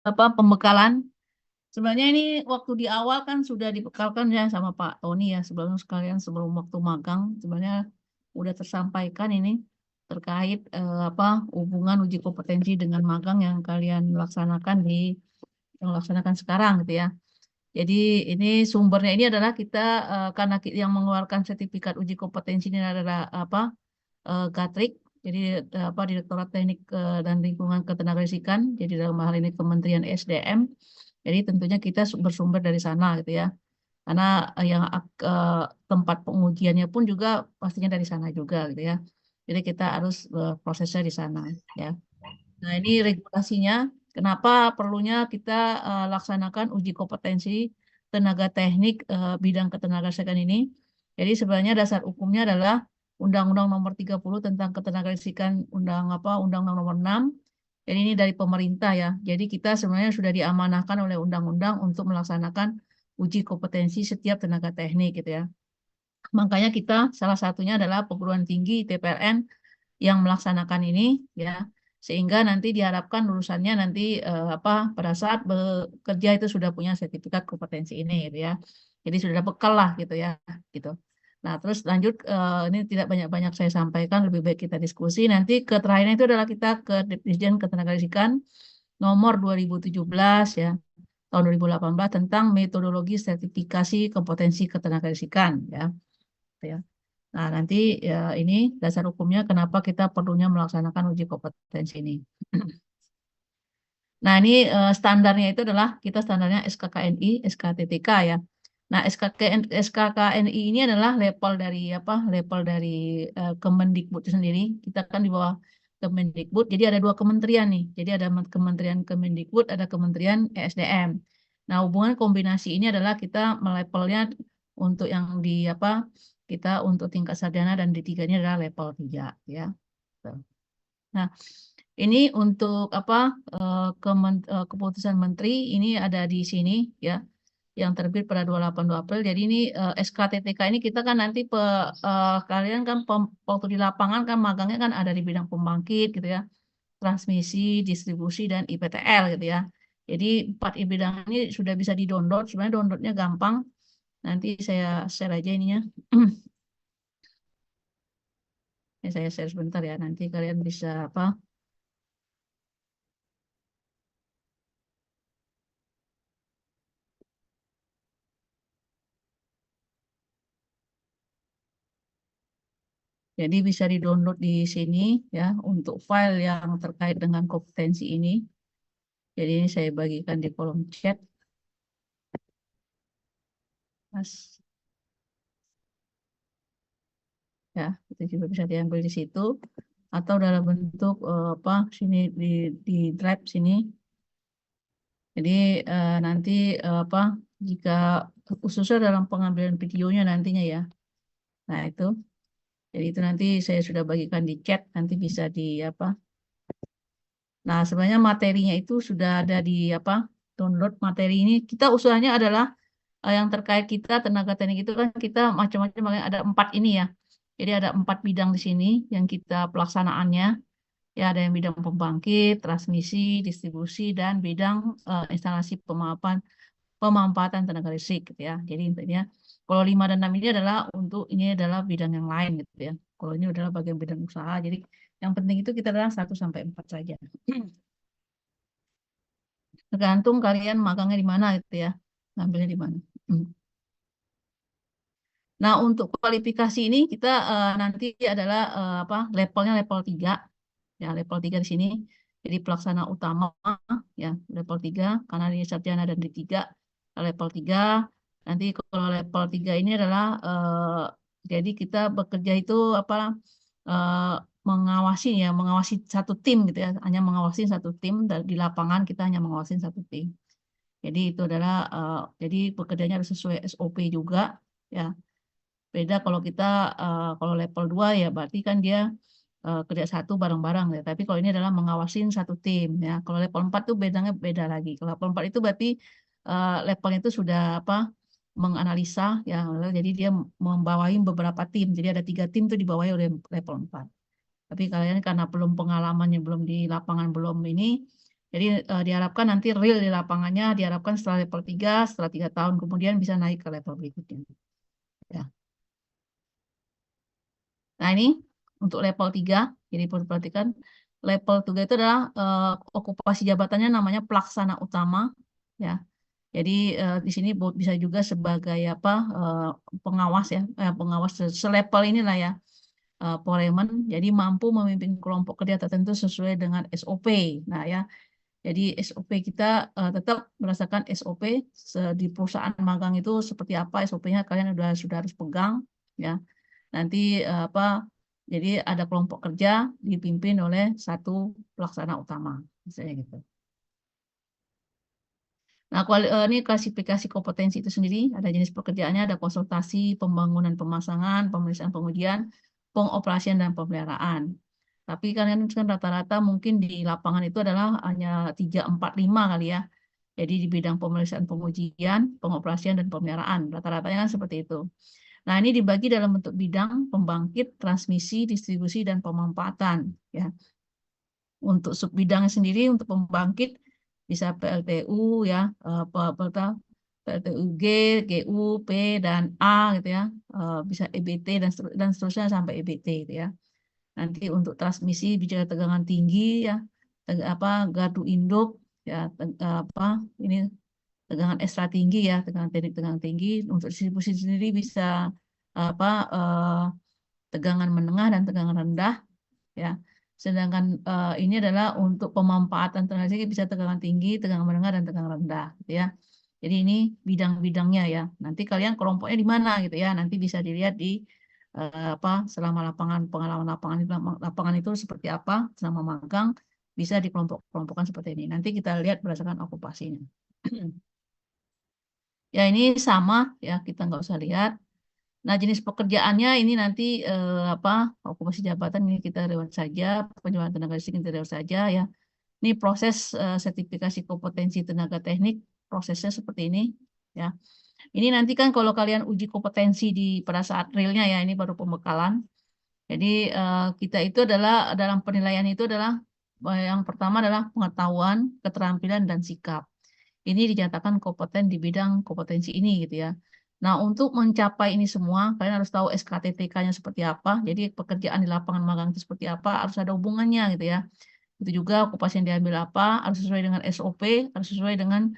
apa pembekalan. Sebenarnya ini waktu di awal kan sudah dibekalkan ya sama Pak Tony ya sebelum sekalian sebelum waktu magang sebenarnya udah tersampaikan ini terkait apa hubungan uji kompetensi dengan magang yang kalian laksanakan yang laksanakan sekarang gitu ya. Jadi ini sumbernya ini adalah kita karena yang mengeluarkan sertifikat uji kompetensi ini adalah apa Gatrik. Jadi apa Direktorat Teknik dan Lingkungan Ketenagalistrikan. Jadi dalam hal ini Kementerian SDM. Jadi tentunya kita bersumber dari sana gitu ya. Karena yang tempat pengujiannya pun juga pastinya dari sana juga gitu ya. Jadi kita harus prosesnya di sana ya. Nah, ini regulasinya. Kenapa perlunya kita laksanakan uji kompetensi tenaga teknik bidang ketenagalistrikan ini? Jadi sebenarnya dasar hukumnya adalah Undang-Undang Nomor 30 tentang Ketenagalistrikan Undang-Undang Nomor 6. Jadi ini dari pemerintah ya. Jadi kita sebenarnya sudah diamanahkan oleh undang-undang untuk melaksanakan uji kompetensi setiap tenaga teknik gitu ya. Makanya kita salah satunya adalah perguruan tinggi TPLN yang melaksanakan ini ya sehingga nanti diharapkan lulusannya nanti apa pada saat bekerja itu sudah punya sertifikat kompetensi ini gitu ya. Jadi sudah ada bekal lah gitu ya gitu. Nah, terus lanjut ini tidak banyak-banyak saya sampaikan, lebih baik kita diskusi. Nanti ke terakhirnya itu adalah kita ke Dirjen Ketenagalistrikan nomor 2017 ya, tahun 2018 tentang metodologi sertifikasi kompetensi ketenagalistrikan ya. Gitu ya. Nah, nanti ya ini dasar hukumnya kenapa kita perlunya melaksanakan uji kompetensi ini. Nah, ini standarnya itu adalah kita standarnya SKKNI, SKTTK ya. Nah, SKKNI ini adalah level dari apa? Level dari Kemendikbud itu sendiri. Kita kan di bawah Kemendikbud. Jadi ada dua kementerian nih. Jadi ada Kementerian Kemendikbud, ada Kementerian ESDM. Nah, hubungan kombinasi ini adalah kita levelnya untuk yang di apa? Kita untuk tingkat sarjana dan D3 ini adalah level 3 ya. Nah, ini untuk apa keputusan menteri ini ada di sini ya yang terbit pada 28 April. Jadi ini SKTTK ini kita kan nanti kalian kan waktu di lapangan kan magangnya kan ada di bidang pembangkit gitu ya, transmisi, distribusi dan IPTL gitu ya. Jadi empat bidang ini sudah bisa di-download. Sebenarnya downloadnya gampang. Nanti saya share aja ininya. Ya, saya share sebentar ya. Nanti kalian bisa apa? Jadi bisa di-download di sini ya untuk file yang terkait dengan kompetensi ini. Jadi ini saya bagikan di kolom chat. Mas, ya, itu juga bisa diambil di situ atau dalam bentuk apa sini di drive sini. Jadi nanti apa jika khususnya dalam pengambilan videonya nantinya ya. Nah, itu. Jadi itu nanti saya sudah bagikan di chat, nanti bisa di apa. Nah, sebenarnya materinya itu sudah ada di apa? Download materi ini. Kita usulnya adalah yang terkait kita tenaga teknik itu kan kita macam-macam makanya ada 4 ini ya. Jadi ada 4 bidang di sini yang kita pelaksanaannya. Ya ada yang bidang pembangkit, transmisi, distribusi dan bidang instalasi pemanfaatan tenaga listrik gitu ya. Jadi intinya kalau 5 dan 6 ini adalah untuk ini adalah bidang yang lain gitu ya. Kalau ini adalah bagian bidang usaha. Jadi yang penting itu kita adalah 1 sampai 4 saja. Tergantung kalian magangnya di mana gitu ya. Ngambilnya di mana. Hmm. Nah, untuk kualifikasi ini kita nanti adalah apa? Levelnya level 3. Ya, level 3 di sini. Jadi pelaksana utama ya, level 3 karena ini sarjana dan D3 level 3. Nanti kalau level 3 ini adalah jadi kita bekerja itu apa eh, mengawasi ya, mengawasi satu tim gitu ya, hanya mengawasi satu tim di lapangan kita hanya mengawasi satu tim. Jadi itu adalah jadi pekerjaannya harus sesuai SOP juga ya. Beda kalau kita kalau level 2 ya berarti kan dia kerja satu bareng-bareng ya. Tapi kalau ini adalah mengawasin satu tim ya. Kalau level 4 tuh bedanya beda lagi. Kalau level 4 itu berarti levelnya itu sudah apa menganalisa ya. Jadi dia membawahi beberapa tim. Jadi ada 3 tim tuh dibawahi oleh level 4. Tapi kalian karena belum pengalamannya belum di lapangan belum ini Jadi diharapkan nanti real di lapangannya, diharapkan setelah level 3, setelah 3 tahun kemudian bisa naik ke level berikutnya. Ya. Nah ini untuk level 3, jadi perlu diperhatikan level 3 itu adalah okupasi jabatannya namanya pelaksana utama. Ya. Jadi di sini bisa juga sebagai apa pengawas ya, pengawas selevel inilah ya, foreman. Jadi mampu memimpin kelompok kerja tertentu sesuai dengan SOP. Nah ya, jadi SOP kita tetap berdasarkan SOP di perusahaan magang itu seperti apa SOP-nya kalian sudah harus pegang ya. Nanti apa? Jadi ada kelompok kerja dipimpin oleh satu pelaksana utama, misalnya gitu. Nah, ini klasifikasi kompetensi itu sendiri, ada jenis pekerjaannya, ada konsultasi, pembangunan pemasangan, pemeriksaan pengujian, pengoperasian, dan pemeliharaan. Tapi kalian kan rata-rata mungkin di lapangan itu adalah hanya 3, 4, 5 kali ya. Jadi di bidang pemeriksaan pengujian, pengoperasian, dan pemeliharaan. Rata-ratanya kan seperti itu. Nah, ini dibagi dalam bentuk bidang, pembangkit, transmisi, distribusi, dan pemanfaatan. Ya. Untuk subbidangnya sendiri, untuk pembangkit, bisa PLTU ya, PLTU G, GU, P dan A gitu ya, bisa EBT dan seterusnya sampai EBT gitu ya. Nanti untuk transmisi bicara tegangan tinggi ya, gardu induk ya, apa ini tegangan ekstra tinggi ya, tegangan teknik tegangan tinggi. Untuk distribusi sendiri bisa apa tegangan menengah dan tegangan rendah ya. Sedangkan ini adalah untuk pemanfaatan tenaga listrik bisa tegangan tinggi, tegangan menengah, dan tegangan rendah, gitu ya. Jadi ini bidang-bidangnya ya. Nanti kalian kelompoknya di mana gitu ya. Nanti bisa dilihat di selama pengalaman lapangan lapangan itu seperti apa selama magang bisa dikelompok-kelompokkan seperti ini. Nanti kita lihat berdasarkan okupasinya. Ya ini sama ya kita nggak usah lihat. Nah, jenis pekerjaannya ini nanti okupasi jabatan ini kita lewat saja, penjualan tenaga listrik kita lewat saja ya. Ini proses sertifikasi kompetensi tenaga teknik, prosesnya seperti ini ya. Ini nanti kan kalau kalian uji kompetensi pada saat realnya ya, ini baru pembekalan. Jadi kita itu adalah dalam penilaian itu adalah yang pertama adalah pengetahuan, keterampilan dan sikap. Ini dinyatakan kompeten di bidang kompetensi ini gitu ya. Nah, untuk mencapai ini semua, kalian harus tahu SKTTK-nya seperti apa. Jadi pekerjaan di lapangan magang itu seperti apa, harus ada hubungannya gitu ya. Itu juga okupasi yang diambil apa, harus sesuai dengan SOP, harus sesuai dengan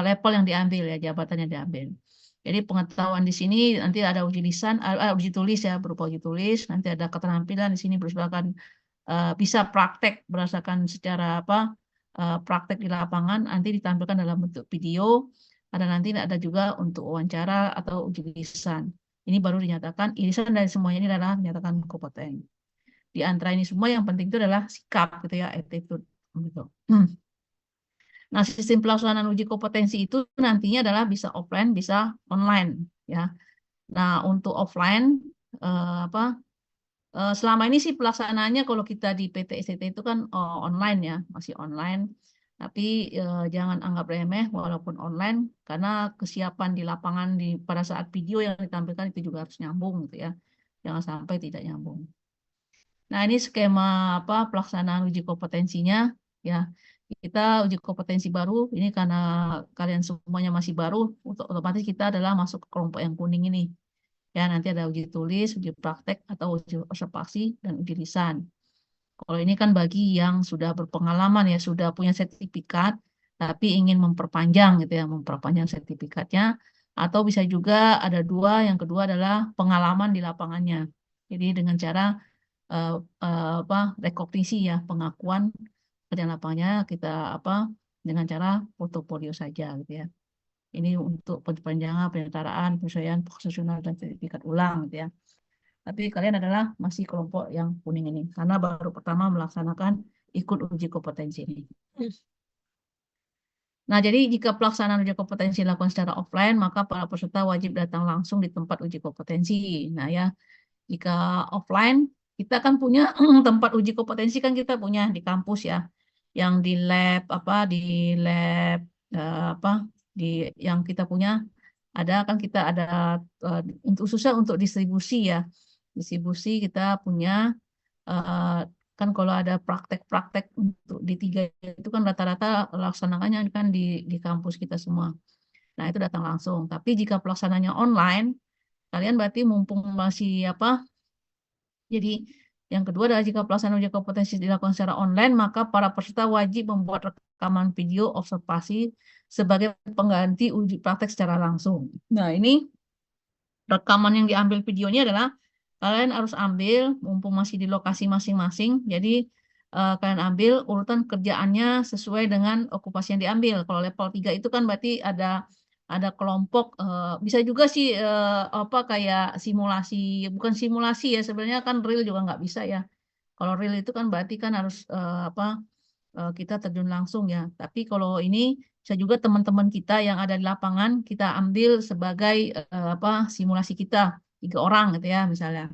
level yang diambil ya, jabatan yang diambil. Jadi pengetahuan di sini nanti ada uji lisan, uji tulis ya, berupa uji tulis. Nanti ada keterampilan di sini berdasarkan bisa praktek berdasarkan secara praktek di lapangan nanti ditampilkan dalam bentuk video. Nanti ada juga untuk wawancara atau uji lisan. Ini baru dinyatakan irisan dari semuanya ini adalah dinyatakan kompeten. Di antara ini semua yang penting itu adalah sikap gitu ya, attitude gitu. Nah, sistem pelaksanaan uji kompetensi itu nantinya adalah bisa offline, bisa online ya. Nah, untuk offline selama ini sih pelaksanaannya kalau kita di PT STT itu kan online ya, masih online. Tapi jangan anggap remeh walaupun online karena kesiapan di lapangan pada saat video yang ditampilkan itu juga harus nyambung gitu ya. Jangan sampai tidak nyambung. Nah, ini skema pelaksanaan uji kompetensinya ya. Kita uji kompetensi baru ini karena kalian semuanya masih baru, otomatis kita adalah masuk ke kelompok yang kuning ini. Ya, nanti ada uji tulis, uji praktek atau uji observasi dan uji lisan. Kalau ini kan bagi yang sudah berpengalaman ya, sudah punya sertifikat tapi ingin memperpanjang gitu ya, memperpanjang sertifikatnya atau bisa juga ada dua, yang kedua adalah pengalaman di lapangannya. Jadi dengan cara rekognisi ya, pengakuan kerjaan lapangannya kita dengan cara portofolio saja gitu ya. Ini untuk perpanjangan, penyetaraan, penyesuaian profesional dan sertifikat ulang gitu ya. Tapi kalian adalah masih kelompok yang kuning ini karena baru pertama melaksanakan ikut uji kompetensi ini. Nah, jadi jika pelaksanaan uji kompetensi dilakukan secara offline, maka para peserta wajib datang langsung di tempat uji kompetensi. Nah, ya, jika offline, kita kan punya tempat uji kompetensi kan kita punya di kampus ya, yang di lab di lab apa di yang kita punya ada kan kita ada untuk susah untuk distribusi ya, distribusi kita punya Kan kalau ada praktek-praktek untuk D3 itu kan rata-rata laksanakannya kan di kampus kita semua. Nah, itu datang langsung. Tapi jika pelaksananya online, kalian berarti mumpung masih apa? Jadi yang kedua adalah jika pelaksanaan uji kompetensi dilakukan secara online, maka para peserta wajib membuat rekaman video observasi sebagai pengganti uji praktek secara langsung. Nah, ini rekaman yang diambil videonya adalah kalian harus ambil mumpung masih di lokasi masing-masing. Jadi kalian ambil urutan kerjaannya sesuai dengan okupasi yang diambil. Kalau level 3 itu kan berarti ada kelompok bisa juga sih apa kayak simulasi, bukan simulasi ya sebenarnya kan real juga nggak bisa ya. Kalau real itu kan berarti kan harus apa kita terjun langsung ya. Tapi kalau ini bisa juga teman-teman kita yang ada di lapangan kita ambil sebagai apa simulasi kita 3 orang gitu ya misalnya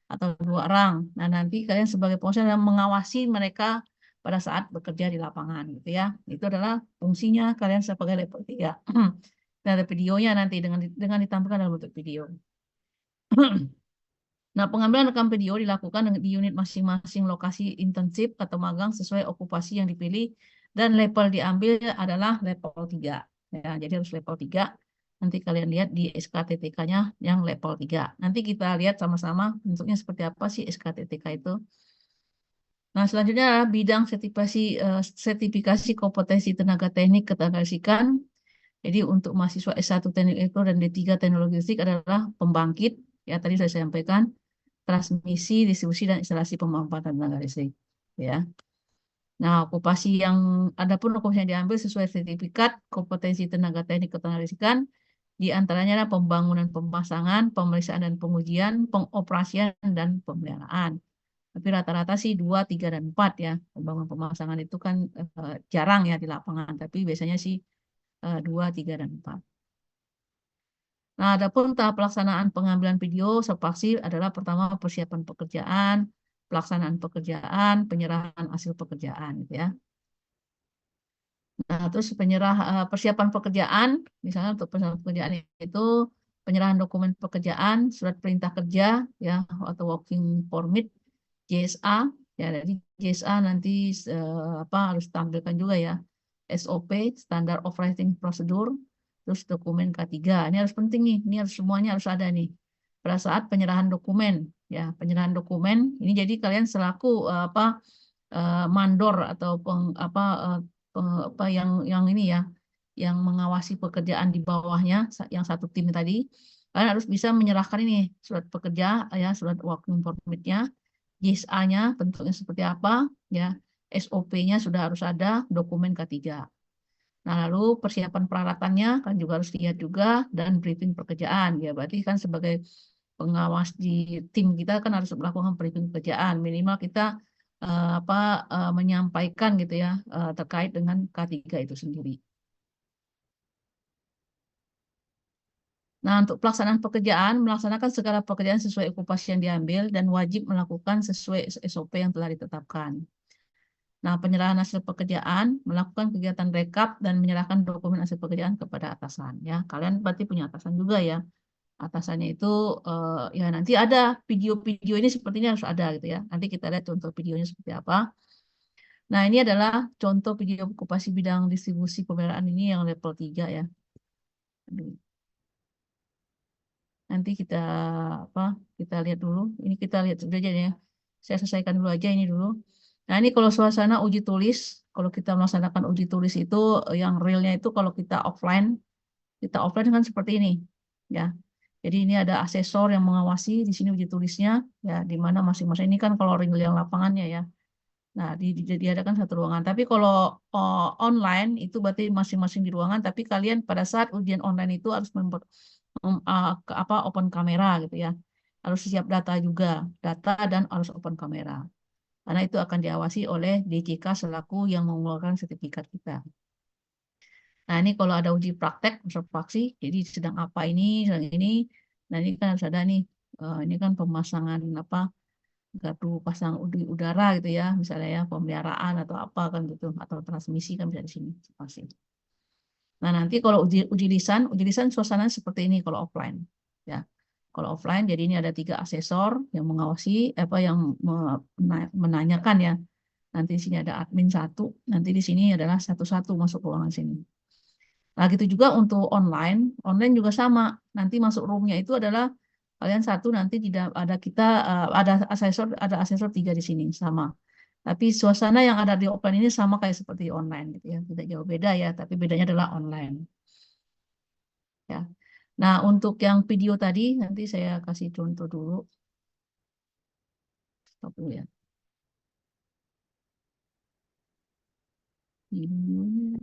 atau 2 orang. Nah nanti kalian sebagai pengusaha mengawasi mereka pada saat bekerja di lapangan gitu ya. Itu adalah fungsinya kalian sebagai level 3. Dan ada videonya nanti dengan ditampilkan dalam bentuk video. Nah, pengambilan rekam video dilakukan di unit masing-masing lokasi intensif atau magang sesuai okupasi yang dipilih dan level diambil adalah level 3. Ya, jadi harus level 3. Nanti kalian lihat di SKTTK-nya yang level 3. Nanti kita lihat sama-sama bentuknya seperti apa sih SKTTK itu. Nah, selanjutnya adalah bidang sertifikasi kompetensi tenaga teknik ketenaga. Jadi untuk mahasiswa S1 teknik elektro dan D3 teknologi listrik adalah pembangkit, ya tadi sudah saya sampaikan, transmisi, distribusi, dan instalasi pemanfaatan tenaga listrik. Ya. Nah, adapun okupasi yang diambil sesuai sertifikat kompetensi tenaga teknik ketenagalistrikan, di antaranya adalah pembangunan pemasangan, pemeriksaan dan pengujian, pengoperasian, dan pemeliharaan. Tapi rata-rata sih 2, 3, dan 4 ya. Pembangunan pemasangan itu kan jarang ya di lapangan, tapi biasanya sih 2, 3, dan 4. Nah, adapun tahap pelaksanaan pengambilan video sepaksi adalah pertama persiapan pekerjaan, pelaksanaan pekerjaan, penyerahan hasil pekerjaan, gitu ya. Nah, terus persiapan pekerjaan, misalnya untuk persiapan pekerjaan itu penyerahan dokumen pekerjaan, surat perintah kerja, ya, atau working permit, JSA, ya, jadi JSA nanti apa harus tampilkan juga ya, SOP, Standard Operating Procedure, terus dokumen K3. Ini harus penting nih, ini harus semuanya harus ada nih. Pada saat penyerahan dokumen, ya, penyerahan dokumen, ini jadi kalian selaku apa mandor atau apa yang ini ya, yang mengawasi pekerjaan di bawahnya, yang satu tim tadi, kalian harus bisa menyerahkan ini surat pekerja, ya, surat working permit-nya, JSA-nya bentuknya seperti apa, ya, SOP-nya sudah harus ada, dokumen K3. Nah, lalu persiapan peralatannya kan juga harus lihat juga dan briefing pekerjaan. Ya, berarti kan sebagai pengawas di tim kita kan harus melakukan briefing pekerjaan. Minimal kita menyampaikan gitu ya terkait dengan K3 itu sendiri. Nah, untuk pelaksanaan pekerjaan, melaksanakan segala pekerjaan sesuai okupasi yang diambil dan wajib melakukan sesuai SOP yang telah ditetapkan. Nah, penyerahan hasil pekerjaan, melakukan kegiatan rekap dan menyerahkan dokumen hasil pekerjaan kepada atasan. Ya, kalian berarti punya atasan juga ya. Atasannya itu ya nanti ada video-video ini sepertinya harus ada gitu ya. Nanti kita lihat contoh videonya seperti apa. Nah, ini adalah contoh video okupasi bidang distribusi pemeliharaan ini yang level 3 ya. Nanti kita kita lihat dulu. Ini kita lihat dulu aja ya. Saya selesaikan dulu aja ini dulu. Nah, ini kalau suasana uji tulis, kalau kita melaksanakan uji tulis itu yang realnya itu kalau kita offline kan seperti ini, ya. Jadi ini ada asesor yang mengawasi di sini uji tulisnya, ya, di mana masing-masing ini kan kalau real yang lapangannya ya. Nah, diadakan satu ruangan. Tapi kalau online itu berarti masing-masing di ruangan. Tapi kalian pada saat ujian online itu harus open kamera gitu ya. Harus siap data juga, data dan harus open kamera. Karena itu akan diawasi oleh DJK selaku yang mengeluarkan sertifikat kita. Nah, ini kalau ada uji praktek, observasi, jadi sedang apa ini, sedang ini. Nah, ini kan harus ada nih, ini kan pemasangan gardu pasang udara gitu ya, misalnya ya, pemeliharaan atau apa kan gitu, atau transmisi kan bisa di sini. Pasti. Nah, nanti kalau uji lisan suasananya seperti ini kalau offline. Ya. Kalau offline, jadi ini ada 3 asesor yang mengawasi, yang menanyakan ya. Nanti di sini ada admin 1, nanti di sini adalah satu-satu masuk ke ruangan sini. Nah, gitu juga untuk online juga sama. Nanti masuk roomnya itu adalah kalian 1, nanti tidak ada kita ada asesor 3 di sini sama. Tapi suasana yang ada di offline ini sama kayak seperti online gitu ya, tidak jauh beda ya, tapi bedanya adalah online. Ya. Nah, untuk yang video tadi nanti saya kasih contoh dulu. Stop dulu ya. Videonya.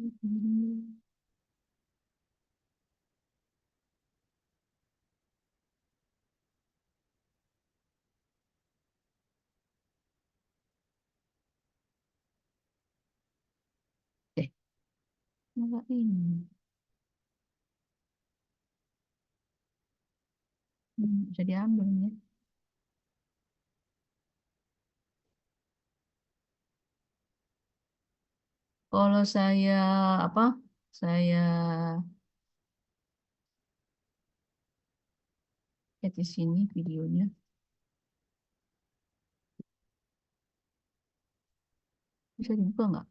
Enggak ini. Bisa diambil ya. Kalau saya apa? Saya lihat di sini videonya. Bisa dibuka nggak?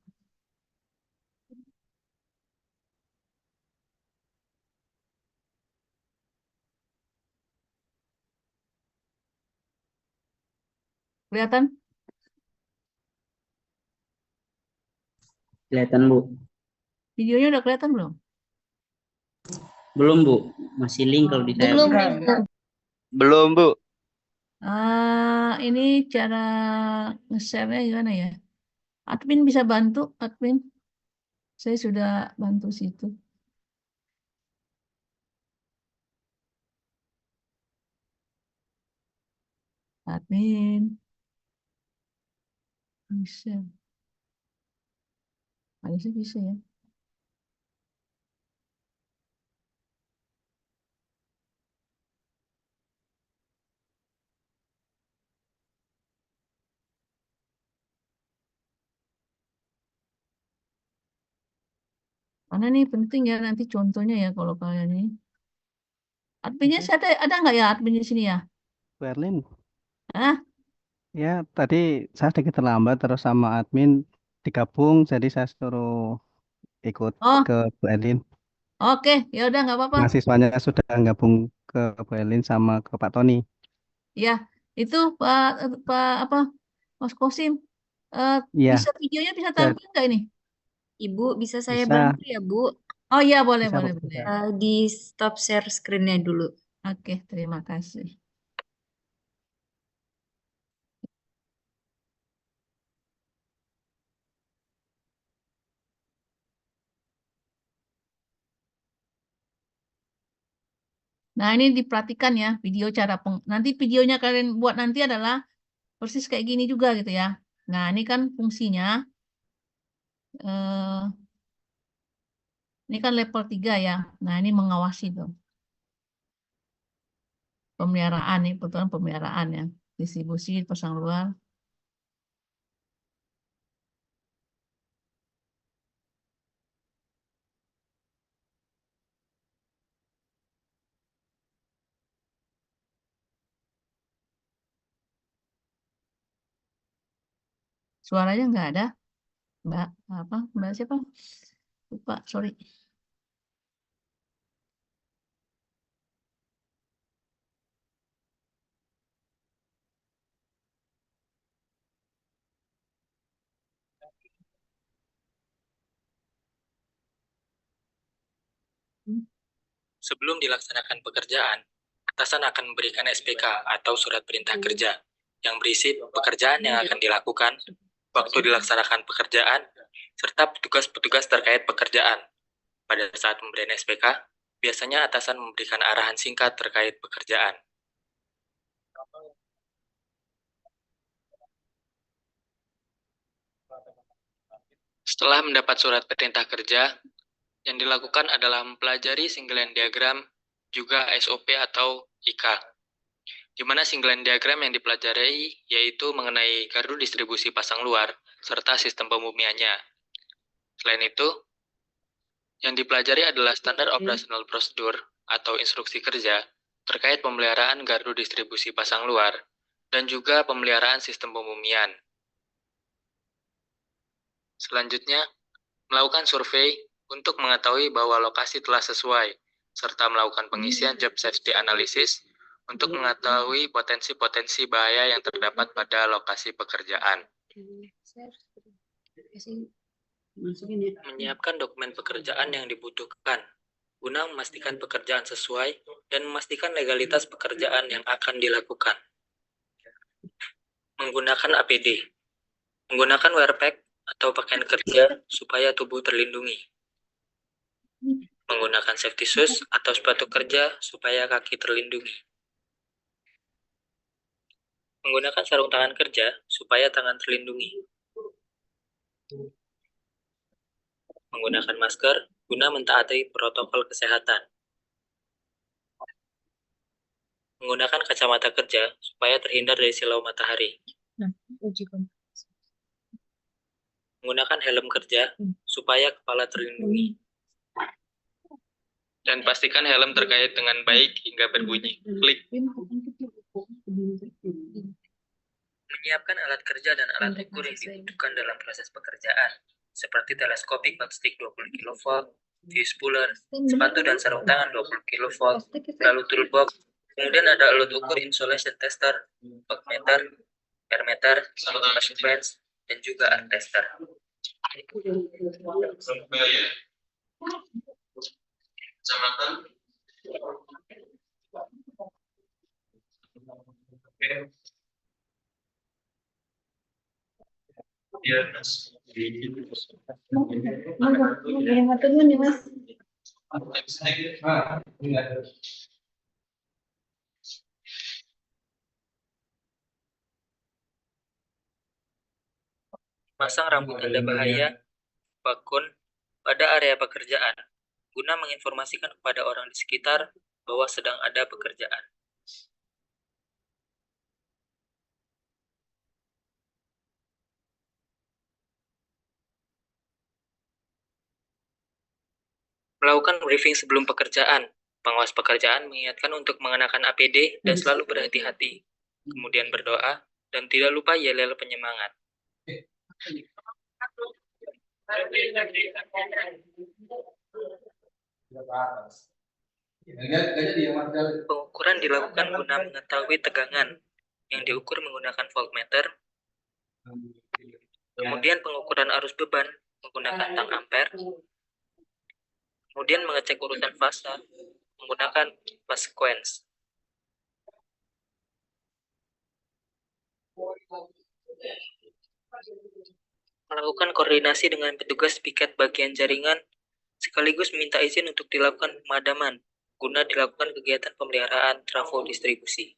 Kelihatan? Kelihatan, Bu. Videonya udah kelihatan belum? Belum, Bu. Masih link kalau di saya. Belum, Bu. Ini cara nge-share-nya gimana ya? Admin bisa bantu, admin. Saya sudah bantu situ. Admin. Bisa. Harusnya bisa ya. Karena ini penting ya nanti contohnya ya kalau kalian ini. Adminnya ada nggak ya admin di sini ya? Bu Erlin, Ah, ya tadi saya sedikit terlambat terus sama admin digabung, jadi saya suruh ikut oh, ke Bu Erlin. oke, ya udah nggak apa-apa. Mahasiswanya sudah gabung ke Bu Erlin sama ke Pak Tony. Ya, itu Pak apa Mas Kosim, Iya, bisa videonya bisa saya tampil nggak ini? Ibu, bisa saya bisa, bantu ya, Bu? Oh iya boleh bisa Bu. boleh boleh. Bisa. Di stop share screen-nya dulu. Oke, terima kasih. Nah, ini diperhatikan ya video cara nanti videonya kalian buat nanti adalah persis kayak gini juga gitu ya. Nah, ini kan fungsinya eh, ini kan level 3 ya. Nah, ini mengawasi tuh. Pemeliharaan nih, kebetulan pemeliharaan ya. Distribusi, pasang luar. Suaranya nggak ada. Mbak, apa? Mbak siapa? Lupa, sorry. Sebelum dilaksanakan pekerjaan, atasan akan memberikan SPK atau surat perintah kerja yang berisi pekerjaan yang akan dilakukan, waktu dilaksanakan pekerjaan, serta petugas-petugas terkait pekerjaan. Pada saat pemberian SPK, biasanya atasan memberikan arahan singkat terkait pekerjaan. Setelah mendapat surat perintah kerja, yang dilakukan adalah mempelajari single line diagram, juga SOP atau IK. Di mana single line diagram yang dipelajari yaitu mengenai gardu distribusi pasang luar, serta sistem pembumiannya. Selain itu, yang dipelajari adalah standar operasional prosedur atau instruksi kerja terkait pemeliharaan gardu distribusi pasang luar, dan juga pemeliharaan sistem pemumian. Selanjutnya, melakukan survei untuk mengetahui bahwa lokasi telah sesuai, serta melakukan pengisian job safety analysis untuk mengetahui potensi-potensi bahaya yang terdapat pada lokasi pekerjaan. Menyiapkan dokumen pekerjaan yang dibutuhkan, guna memastikan pekerjaan sesuai dan memastikan legalitas pekerjaan yang akan dilakukan. Menggunakan APD. Menggunakan wear pack atau pakaian kerja supaya tubuh terlindungi. Menggunakan safety shoes atau sepatu kerja supaya kaki terlindungi. Menggunakan sarung tangan kerja supaya tangan terlindungi. Menggunakan masker guna mentaati protokol kesehatan. Menggunakan kacamata kerja supaya terhindar dari silau matahari. Menggunakan helm kerja supaya kepala terlindungi. Dan pastikan helm terkait dengan baik hingga berbunyi klik. Menyiapkan alat kerja dan alat ukur yang dibutuhkan dalam proses pekerjaan, seperti teleskopik non-stick 20 kV, fuse puller, sepatu dan sarung tangan 20 kV, lalu toolbox, kemudian ada alat ukur insulation tester, voltmeter, airmeter, fence, dan juga arc tester. Masang rambu tanda bahaya, bakun, pada area pekerjaan, guna menginformasikan kepada orang di sekitar bahwa sedang ada pekerjaan. Melakukan briefing sebelum pekerjaan. Pengawas pekerjaan mengingatkan untuk mengenakan APD dan selalu berhati-hati. Kemudian berdoa, dan tidak lupa yel-yel penyemangat. Pengukuran dilakukan guna mengetahui tegangan, yang diukur menggunakan voltmeter. Kemudian pengukuran arus beban menggunakan tang ampere. Kemudian mengecek urutan fase menggunakan fase sequence. Melakukan koordinasi dengan petugas piket bagian jaringan, sekaligus minta izin untuk dilakukan pemadaman, guna dilakukan kegiatan pemeliharaan trafo distribusi.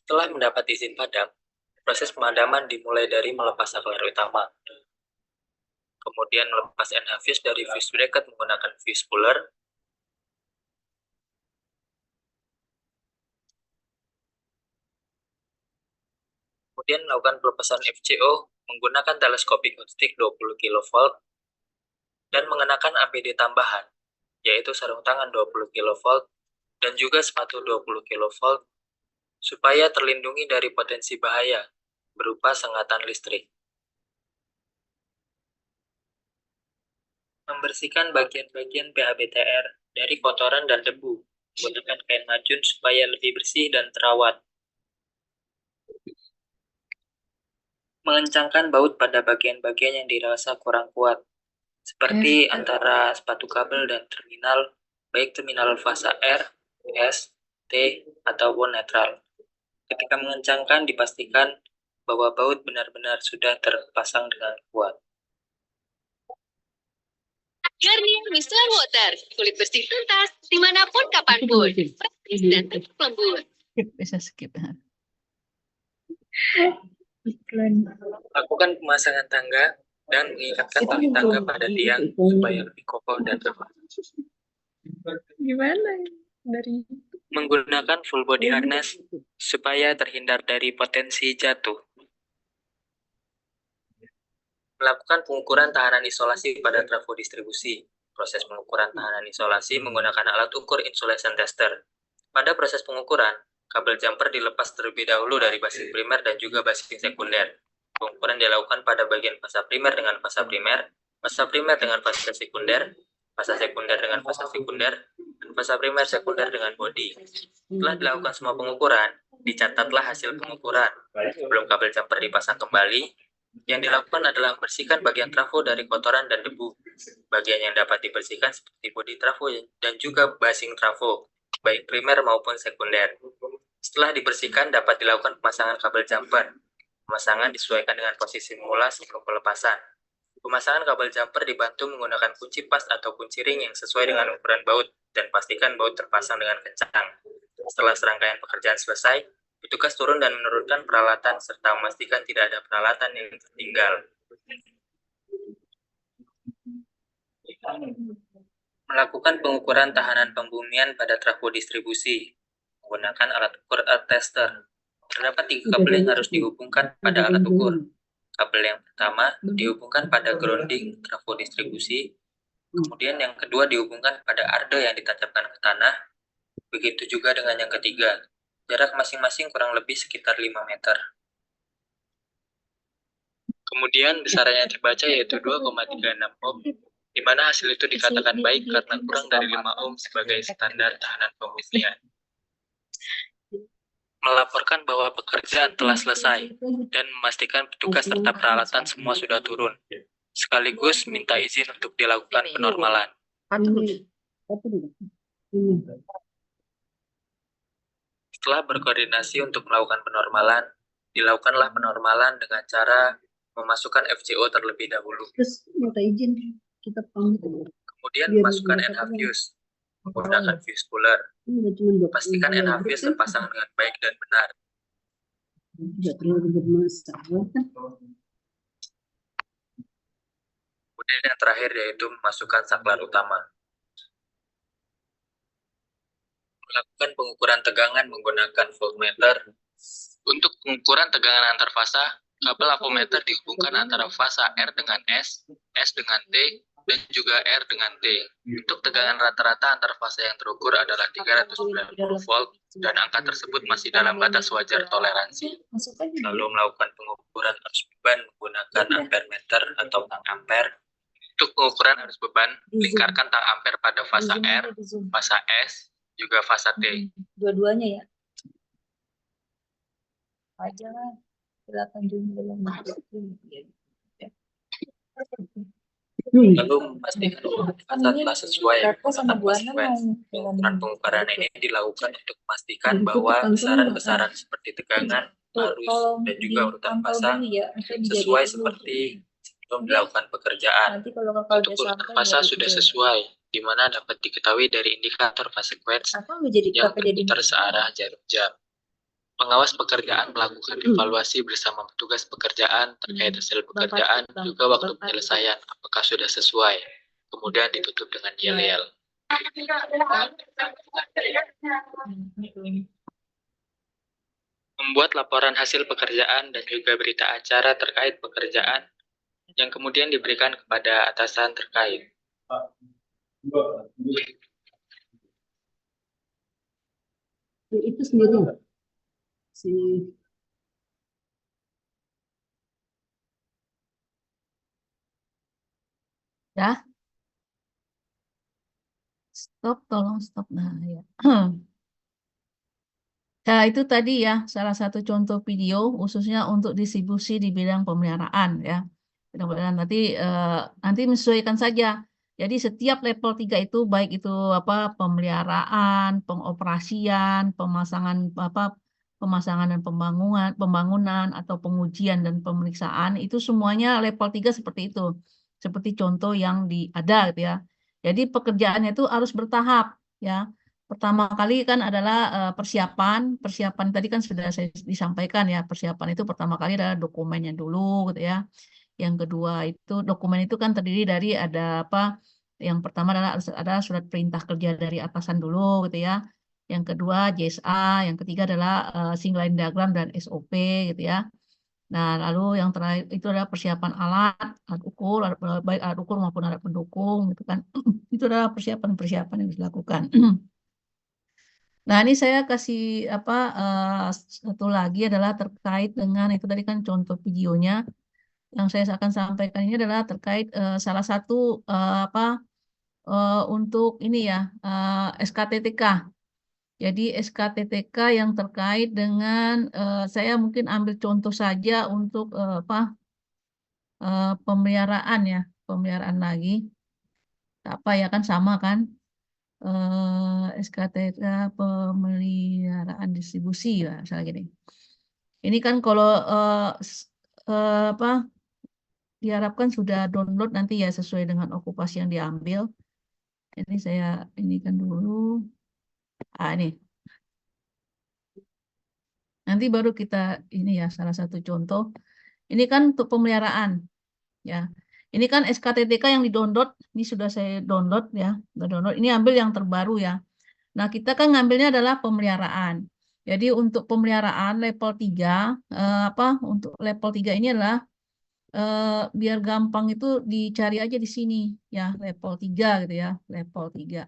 Setelah mendapat izin padam, proses pemadaman dimulai dari melepas saklar utama. Kemudian melepas NH fuse dari fuse bracket menggunakan fuse puller. Kemudian melakukan pelepasan FCO menggunakan teleskopik non-stick 20 kV dan mengenakan APD tambahan, yaitu sarung tangan 20 kV dan juga sepatu 20 kV supaya terlindungi dari potensi bahaya berupa sengatan listrik. Membersihkan bagian-bagian PHBTR dari kotoran dan debu menggunakan kain macun supaya lebih bersih dan terawat. Mengencangkan baut pada bagian-bagian yang dirasa kurang kuat, seperti antara sepatu kabel dan terminal, baik terminal fasa R, S, T, ataupun netral. Ketika mengencangkan, dipastikan bahwa baut benar-benar sudah terpasang dengan kuat. Garnier Micellar Water, kulit bersih tuntas dimanapun kapanpun, praktis dan tetap lembut. Bisa skip. Lakukan pemasangan tangga dan mengikatkan tali tangga pada tiang supaya lebih kokoh dan tepat. Gimana? Dari Menggunakan full body harness supaya terhindar dari potensi jatuh. Melakukan pengukuran tahanan isolasi pada trafo distribusi Proses pengukuran tahanan isolasi menggunakan alat ukur insulation tester. Pada proses pengukuran, kabel jumper dilepas terlebih dahulu dari basing primer dan juga basing sekunder. Pengukuran dilakukan pada bagian fasa primer dengan fasa primer dengan fasa sekunder dengan fasa sekunder, dan fasa primer sekunder dengan bodi. Setelah dilakukan semua pengukuran, dicatatlah hasil pengukuran. Sebelum kabel jumper dipasang kembali, yang dilakukan adalah membersihkan bagian trafo dari kotoran dan debu. Bagian yang dapat dibersihkan seperti bodi trafo dan juga basing trafo, baik primer maupun sekunder. Setelah dibersihkan, dapat dilakukan pemasangan kabel jumper. Pemasangan disesuaikan dengan posisi mula sebelum pelepasan. Pemasangan kabel jumper dibantu menggunakan kunci pas atau kunci ring yang sesuai dengan ukuran baut dan pastikan baut terpasang dengan kencang. Setelah serangkaian pekerjaan selesai, petugas turun dan menurunkan peralatan serta memastikan tidak ada peralatan yang tertinggal. Melakukan pengukuran tahanan pembumian pada trafo distribusi menggunakan alat ukur tester. Terdapat 3 kabel yang harus dihubungkan pada alat ukur. Kabel yang pertama dihubungkan pada grounding trafo distribusi, kemudian yang kedua dihubungkan pada arde yang ditancapkan ke tanah, begitu juga dengan yang ketiga. Jarak masing-masing kurang lebih sekitar 5 meter. Kemudian besaran yang terbaca yaitu 2,36 ohm, di mana hasil itu dikatakan baik karena kurang dari 5 ohm sebagai standar tahanan pembumian. Melaporkan bahwa pekerjaan telah selesai dan memastikan petugas serta peralatan semua sudah turun, sekaligus minta izin untuk dilakukan penormalan. Setelah berkoordinasi untuk melakukan penormalan, dilakukanlah penormalan dengan cara memasukkan FCO terlebih dahulu. Terus minta izin kita pamit. Kemudian memasukkan NH fuse menggunakan fuse puller. Pastikan NH fuse terpasang dengan baik dan benar. Tidak terlalu bermasalah kan? Kemudian yang terakhir yaitu memasukkan saklar utama. Melakukan pengukuran tegangan menggunakan voltmeter. Untuk pengukuran tegangan antar fasa, kabel avometer dihubungkan antara fasa R dengan S dengan T, dan juga R dengan T. Untuk tegangan rata-rata antar fasa yang terukur adalah 390 volt, dan angka tersebut masih dalam batas wajar toleransi. Lalu melakukan pengukuran arus beban menggunakan ampermeter atau tang ampere. Untuk pengukuran arus beban, lingkarkan tang ampere pada fasa R, fasa S, juga fasa T. Dua-duanya ya. Aja lah. Silakan belum. Lalu memastikan fasa telah sesuai. Pengukuran pengukuran ini dilakukan untuk memastikan bahwa besaran-besaran seperti tegangan, arus, dan juga urutan fasa sesuai seperti sebelum dilakukan pekerjaan. Untuk urutan fasa sudah sesuai, di mana dapat diketahui dari indikator fase sequence yang berputar searah jarum jam. Pengawas pekerjaan melakukan evaluasi bersama petugas pekerjaan terkait hasil pekerjaan, juga waktu penyelesaian, apakah sudah sesuai. Kemudian ditutup dengan yel-yel. Membuat laporan hasil pekerjaan dan juga berita acara terkait pekerjaan, yang kemudian diberikan kepada atasan terkait. Itu sendiri. Ya, stop, tolong stop. Nah, ya. Nah, itu tadi ya salah satu contoh video khususnya untuk distribusi di bidang pemeliharaan ya. Bidang nanti menyesuaikan saja. Jadi setiap level 3 itu baik itu pemeliharaan, pengoperasian, pemasangan dan pembangunan atau pengujian dan pemeriksaan itu semuanya level 3 seperti itu. Seperti contoh yang ada gitu ya. Jadi pekerjaannya itu harus bertahap ya. Pertama kali kan adalah persiapan tadi kan sudah saya disampaikan ya. Persiapan itu pertama kali adalah dokumennya dulu gitu ya. Yang kedua itu dokumen itu kan terdiri dari ada yang pertama adalah ada surat perintah kerja dari atasan dulu gitu ya. Yang kedua JSA, yang ketiga adalah single line diagram dan SOP gitu ya. Nah, lalu yang terakhir itu adalah persiapan alat ukur, baik alat ukur maupun alat pendukung, gitu kan. Itu adalah persiapan-persiapan yang dilakukan. Nah, ini saya kasih apa satu lagi adalah terkait dengan itu tadi kan contoh videonya yang saya akan sampaikan ini adalah terkait salah satu untuk ini ya SKTTK. Jadi SKTTK yang terkait dengan saya mungkin ambil contoh saja untuk pemeliharaan ya, pemeliharaan lagi. Apa ya kan sama kan? SKTK pemeliharaan distribusi ya, misalnya gini. Ini kan kalau apa diharapkan sudah download nanti ya sesuai dengan okupasi yang diambil. Ini saya ini kan dulu. Ini. Nanti baru kita ini ya salah satu contoh. Ini kan untuk pemeliharaan ya. Ini kan SKTTK yang di-download. Ini sudah saya download ya. Sudah download. Ini ambil yang terbaru ya. Nah, kita kan ngambilnya adalah pemeliharaan. Jadi untuk pemeliharaan level 3 untuk level 3 ini adalah biar gampang itu dicari aja di sini ya, level 3 gitu ya, level 3.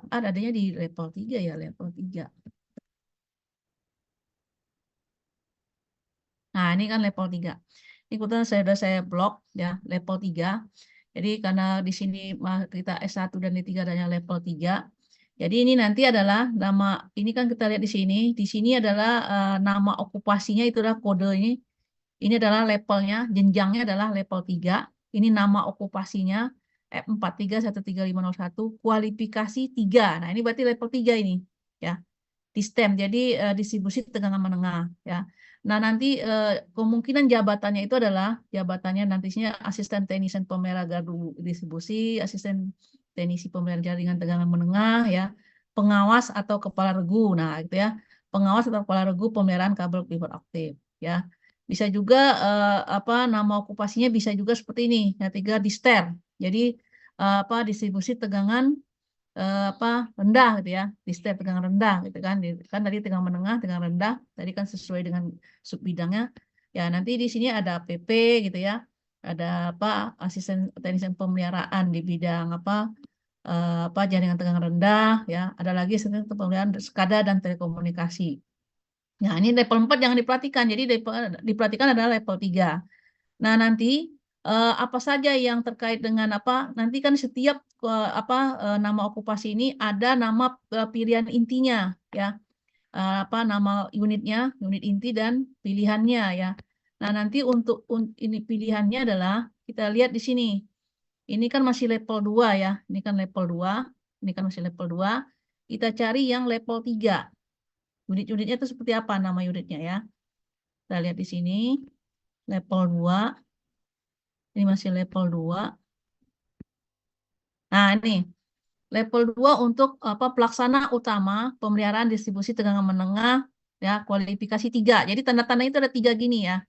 Adanya di level 3 ya, level 3. Nah, ini kan level 3. Ini kebetulan saya blok ya, level 3. Jadi karena di sini kita S1 dan D3 adanya level 3. Jadi ini nanti adalah nama, ini kan kita lihat di sini. Di sini adalah nama okupasinya itu adalah kode ini. Ini adalah levelnya, jenjangnya adalah level 3. Ini nama okupasinya F431501, kualifikasi 3. Nah, ini berarti level 3 ini ya. Di STEM, jadi distribusi tegangan menengah ya. Nah, nanti kemungkinan jabatannya itu adalah jabatannya nantinya asisten teknisi pemelihara gardu distribusi, asisten teknisi pemelihara jaringan tegangan menengah ya, pengawas atau kepala regu. Nah, gitu ya. Pengawas atau kepala regu pemeliharaan kabel fiber optik ya. Bisa juga nama okupasinya bisa juga seperti ini, ya 3 dister. Jadi distribusi tegangan rendah gitu ya, di step tegangan rendah gitu kan. Kan tadi tegangan menengah, tegangan rendah, tadi kan sesuai dengan sub bidangnya. Ya, nanti di sini ada PP gitu ya. Ada asisten teknisi pemeliharaan di bidang jaringan tegangan rendah ya. Ada lagi asisten pemeliharaan SCADA dan telekomunikasi. Nah, ini level 4 jangan diperhatikan. Jadi diperhatikan adalah level 3. Nah, nanti apa saja yang terkait dengan nanti kan setiap nama okupasi ini ada nama pilihan intinya ya, nama unitnya, unit inti dan pilihannya ya. Nah, nanti untuk ini pilihannya adalah kita lihat di sini. Ini kan masih level 2 ya, ini kan level 2, ini kan masih level 2. Kita cari yang level 3. Unit-unitnya itu seperti apa nama unitnya ya. Kita lihat di sini level 2. Ini masih level 2. Nah, ini level 2 untuk pelaksana utama pemeliharaan distribusi tegangan menengah ya, kualifikasi 3. Jadi tanda-tanda itu ada 3 gini ya.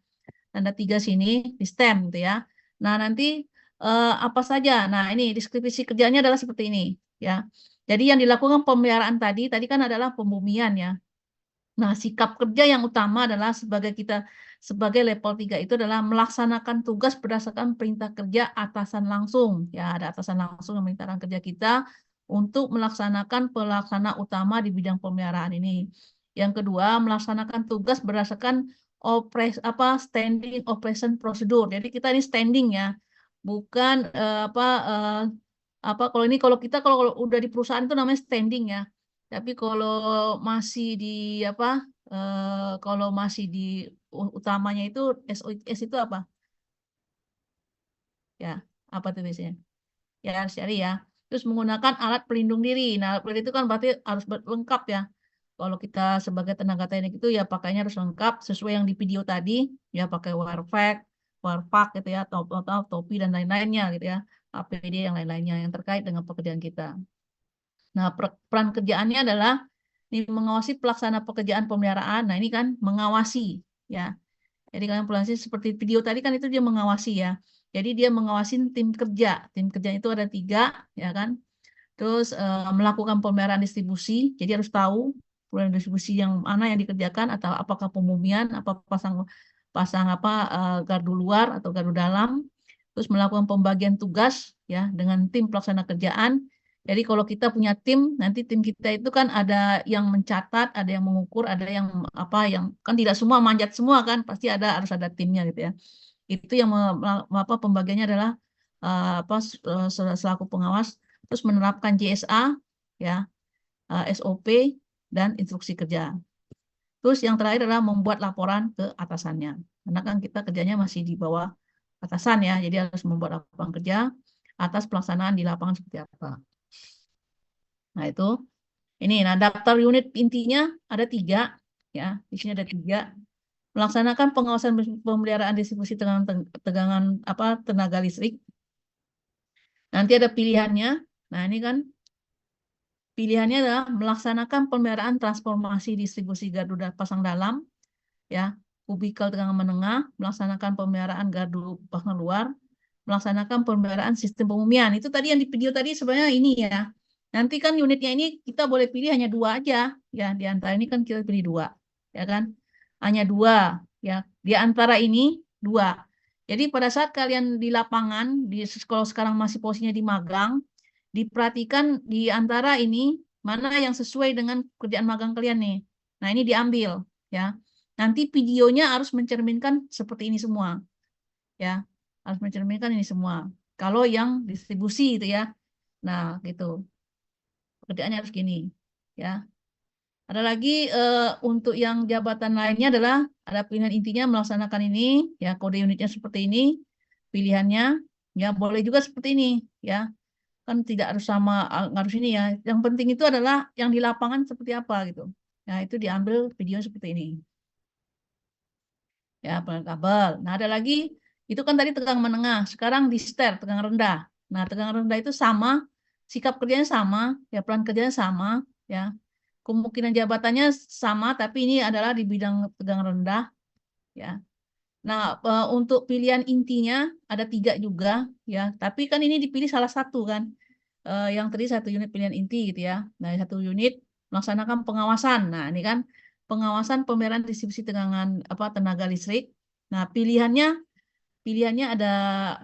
Tanda 3 sini di STEM gitu ya. Nah, nanti apa saja? Nah, ini deskripsi kerjanya adalah seperti ini ya. Jadi yang dilakukan pemeliharaan tadi kan adalah pembumian ya. Nah, sikap kerja yang utama adalah sebagai level 3 itu adalah melaksanakan tugas berdasarkan perintah kerja atasan langsung. Ya, ada atasan langsung yang memerintahkan kerja kita untuk melaksanakan pelaksana utama di bidang pemeliharaan ini. Yang kedua, melaksanakan tugas berdasarkan standing operation procedure. Jadi kita ini standing ya. Bukan kalau kita udah di perusahaan itu namanya standing ya. Tapi kalau masih di kalau masih di utamanya itu SOS itu apa? Ya, apa tuh biasanya? Ya harus cari ya. Terus menggunakan alat pelindung diri. Nah, alat pelindung itu kan berarti harus lengkap ya. Kalau kita sebagai tenaga teknik itu ya pakainya harus lengkap sesuai yang di video tadi. Ya pakai warpack gitu ya, topi dan lain-lainnya gitu ya. APD yang lain-lainnya yang terkait dengan pekerjaan kita. Nah, peran kerjaannya adalah mengawasi pelaksana pekerjaan pemeliharaan. Nah, ini kan mengawasi ya. Jadi kalian pelajari seperti video tadi kan itu dia mengawasi ya. Jadi dia mengawasi tim kerja. Tim kerja itu ada 3 ya kan. Terus melakukan pemeliharaan distribusi. Jadi harus tahu pemeliharaan distribusi yang mana yang dikerjakan atau apakah pembumian, apa pasang pasang gardu luar atau gardu dalam, terus melakukan pembagian tugas ya dengan tim pelaksana kerjaan. Jadi kalau kita punya tim, nanti tim kita itu kan ada yang mencatat, ada yang mengukur, ada yang yang kan tidak semua manjat semua kan, pasti harus ada timnya gitu ya. Itu yang pembagiannya adalah selaku pengawas, terus menerapkan JSA ya, SOP dan instruksi kerja. Terus yang terakhir adalah membuat laporan ke atasannya. Karena kan kita kerjanya masih di bawah atasan ya, jadi harus membuat laporan kerja atas pelaksanaan di lapangan seperti apa. Nah itu, ini, nah daftar unit intinya ada 3 ya, di sini ada 3. Melaksanakan pengawasan pemeliharaan distribusi tenaga listrik. Nanti ada pilihannya. Nah ini kan pilihannya adalah melaksanakan pemeliharaan transformasi distribusi gardu pasang dalam, ya, kubikel tegangan menengah, melaksanakan pemeliharaan gardu pasang luar, melaksanakan pemeliharaan sistem pemumian. Itu tadi yang di video tadi sebenarnya ini ya. Nanti kan unitnya ini kita boleh pilih hanya 2 aja, ya. Di antara ini kan kita pilih 2, ya kan? Hanya 2, ya. Di antara ini 2. Jadi pada saat kalian di lapangan, kalau sekarang masih posisinya di magang, diperhatikan di antara ini mana yang sesuai dengan kerjaan magang kalian nih. Nah ini diambil ya. Nanti videonya harus mencerminkan seperti ini semua ya, harus mencerminkan ini semua. Kalau yang distribusi itu ya, nah gitu kerjaannya harus gini ya. Ada lagi untuk yang jabatan lainnya adalah ada pilihan intinya melaksanakan ini ya, kode unitnya seperti ini pilihannya ya, boleh juga seperti ini ya. Kan tidak harus sama, harus ini ya. Yang penting itu adalah yang di lapangan seperti apa gitu. Nah, itu diambil video seperti ini. Ya, pengalihan kabel. Nah, ada lagi, itu kan tadi tegangan menengah. Sekarang di setir, tegangan rendah. Nah, tegangan rendah itu sama, sikap kerjanya sama, ya peran kerjanya sama, ya. Kemungkinan jabatannya sama, tapi ini adalah di bidang tegangan rendah, ya. Nah, untuk pilihan intinya ada 3 juga, ya. Tapi kan ini dipilih salah satu kan. Yang tadi 1 unit pilihan inti gitu ya. Nah, 1 unit melaksanakan pengawasan. Nah, ini kan pengawasan pemeliharaan distribusi tenaga listrik. Nah, pilihannya ada,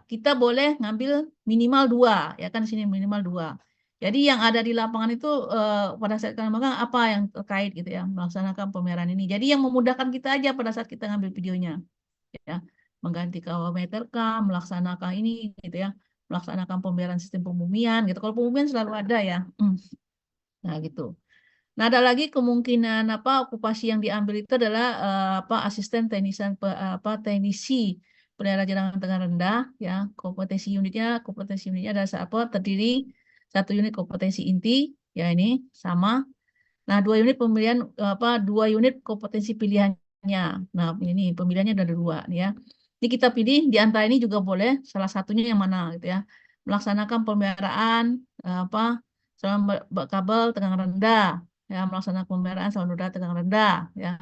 kita boleh ngambil minimal 2, ya kan di sini minimal 2. Jadi yang ada di lapangan itu pada saat kalian magang apa yang terkait gitu ya, melaksanakan pemeliharaan ini. Jadi yang memudahkan kita aja pada saat kita ngambil videonya. Ya, mengganti meter kam, melaksanakan ini gitu ya, melaksanakan pemeliharaan sistem pemumian gitu. Kalau pemumian selalu ada ya. Nah, gitu. Nah, ada lagi kemungkinan okupasi yang diambil itu adalah asisten teknisi pelihara jaringan tegangan rendah ya. Kompetensi unitnya ada terdiri 1 unit kompetensi inti ya, ini sama. Nah, 2 unit pemilihan 2 unit kompetensi pilihannya. Nah, ini pemilihannya ada 2 nih ya. Ini kita pilih di antara ini juga boleh salah satunya yang mana gitu ya. Melaksanakan pemeliharaan saluran kabel tegangan rendah ya, melaksanakan pemeliharaan saluran udara tegangan rendah ya,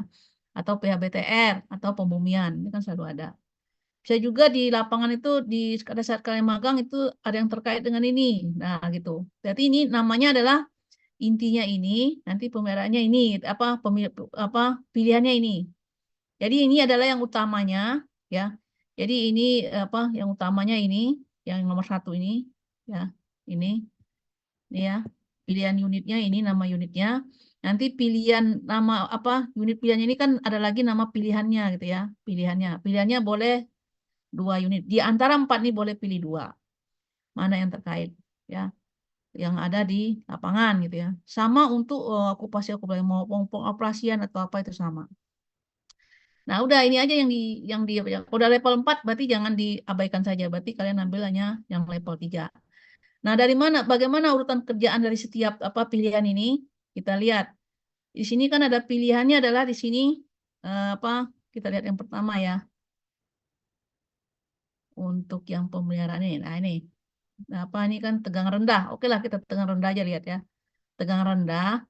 atau PHBTR atau pemumian. Ini kan selalu ada. Bisa juga di lapangan itu pada saat kalian magang itu ada yang terkait dengan ini. Nah, gitu. Berarti ini namanya adalah intinya ini, nanti pemeliharaannya ini, pilihannya ini. Jadi ini adalah yang utamanya ya. Jadi ini yang utamanya ini, yang nomor 1 ini ya, ini ya, pilihan unitnya ini, nama unitnya. Nanti pilihan nama unit pilihannya ini kan ada lagi nama pilihannya gitu ya, pilihannya boleh 2 unit. Di antara 4 nih boleh pilih 2. Mana yang terkait ya, yang ada di lapangan gitu ya. Sama untuk okupasi mau pengoperasian atau apa itu sama. Nah, udah ini aja yang di udah level 4 berarti jangan diabaikan saja. Berarti kalian ambil hanya yang level 3. Nah, bagaimana urutan kerjaan dari setiap pilihan ini? Kita lihat. Di sini kan ada pilihannya adalah di sini kita lihat yang pertama ya. Untuk yang pemeliharaan ini. Nah, ini. Nah, ini kan tegangan rendah. Oke lah, kita tegangan rendah aja lihat ya. Tegangan rendah.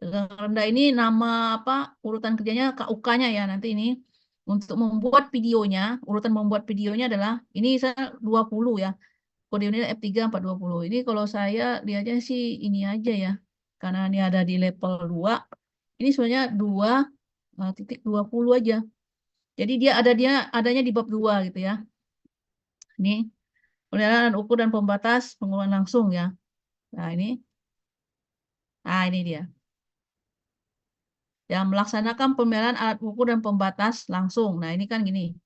Tegangan rendah ini nama urutan kerjanya KUK-nya ya. Nanti ini untuk membuat videonya, urutan membuat videonya adalah ini saya 20 ya. Kode unit F3 420. Ini kalau saya lihatnya sih ini aja ya. Karena ini ada di level 2. Ini sebenarnya 2.20 aja. Jadi dia adanya di bab 2 gitu ya. Ini pemeliharaan ukur dan pembatas penggunaan langsung ya. Nah, ini dia. Yang melaksanakan pemeliharaan alat ukur dan pembatas langsung. Nah, ini kan gini.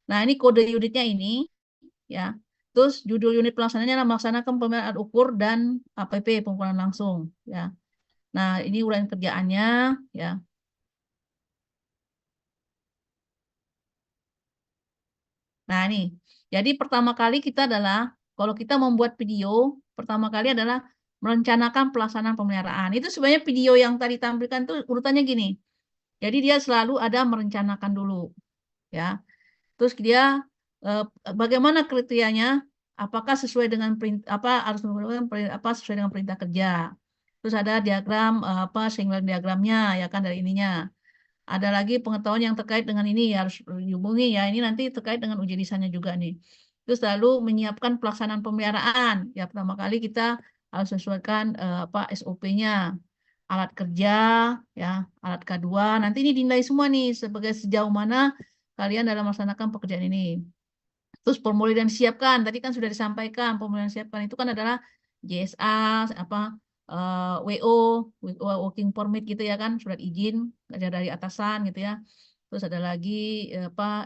Nah, ini kode unitnya ini ya. Terus judul unit pelaksananya adalah melaksanakan pemeliharaan alat ukur dan APP pengukuran langsung ya. Nah, ini uraian kerjaannya ya. Nah, ini. Jadi pertama kali kita adalah kalau kita membuat video, pertama kali adalah merencanakan pelaksanaan pemeliharaan. Itu sebenarnya video yang tadi tampilkan tuh urutannya gini. Jadi dia selalu ada merencanakan dulu ya. Terus dia bagaimana kriterianya? Apakah sesuai dengan harus menggunakan sesuai dengan perintah kerja. Terus ada diagram singular diagramnya ya kan dari ininya. Ada lagi pengetahuan yang terkait dengan ini harus dihubungi ya. Ini nanti terkait dengan uji desainnya juga nih. Terus lalu menyiapkan pelaksanaan pemeliharaan. Ya pertama kali kita harus sesuaikan SOP-nya. Alat kerja ya, alat K2. Nanti ini dinilai semua nih sebagai sejauh mana kalian dalam melaksanakan pekerjaan ini. Terus formulir yang disiapkan. Tadi kan sudah disampaikan formulir yang disiapkan itu kan adalah JSA WO, working permit gitu ya kan, surat izin kerja dari atasan gitu ya. Terus ada lagi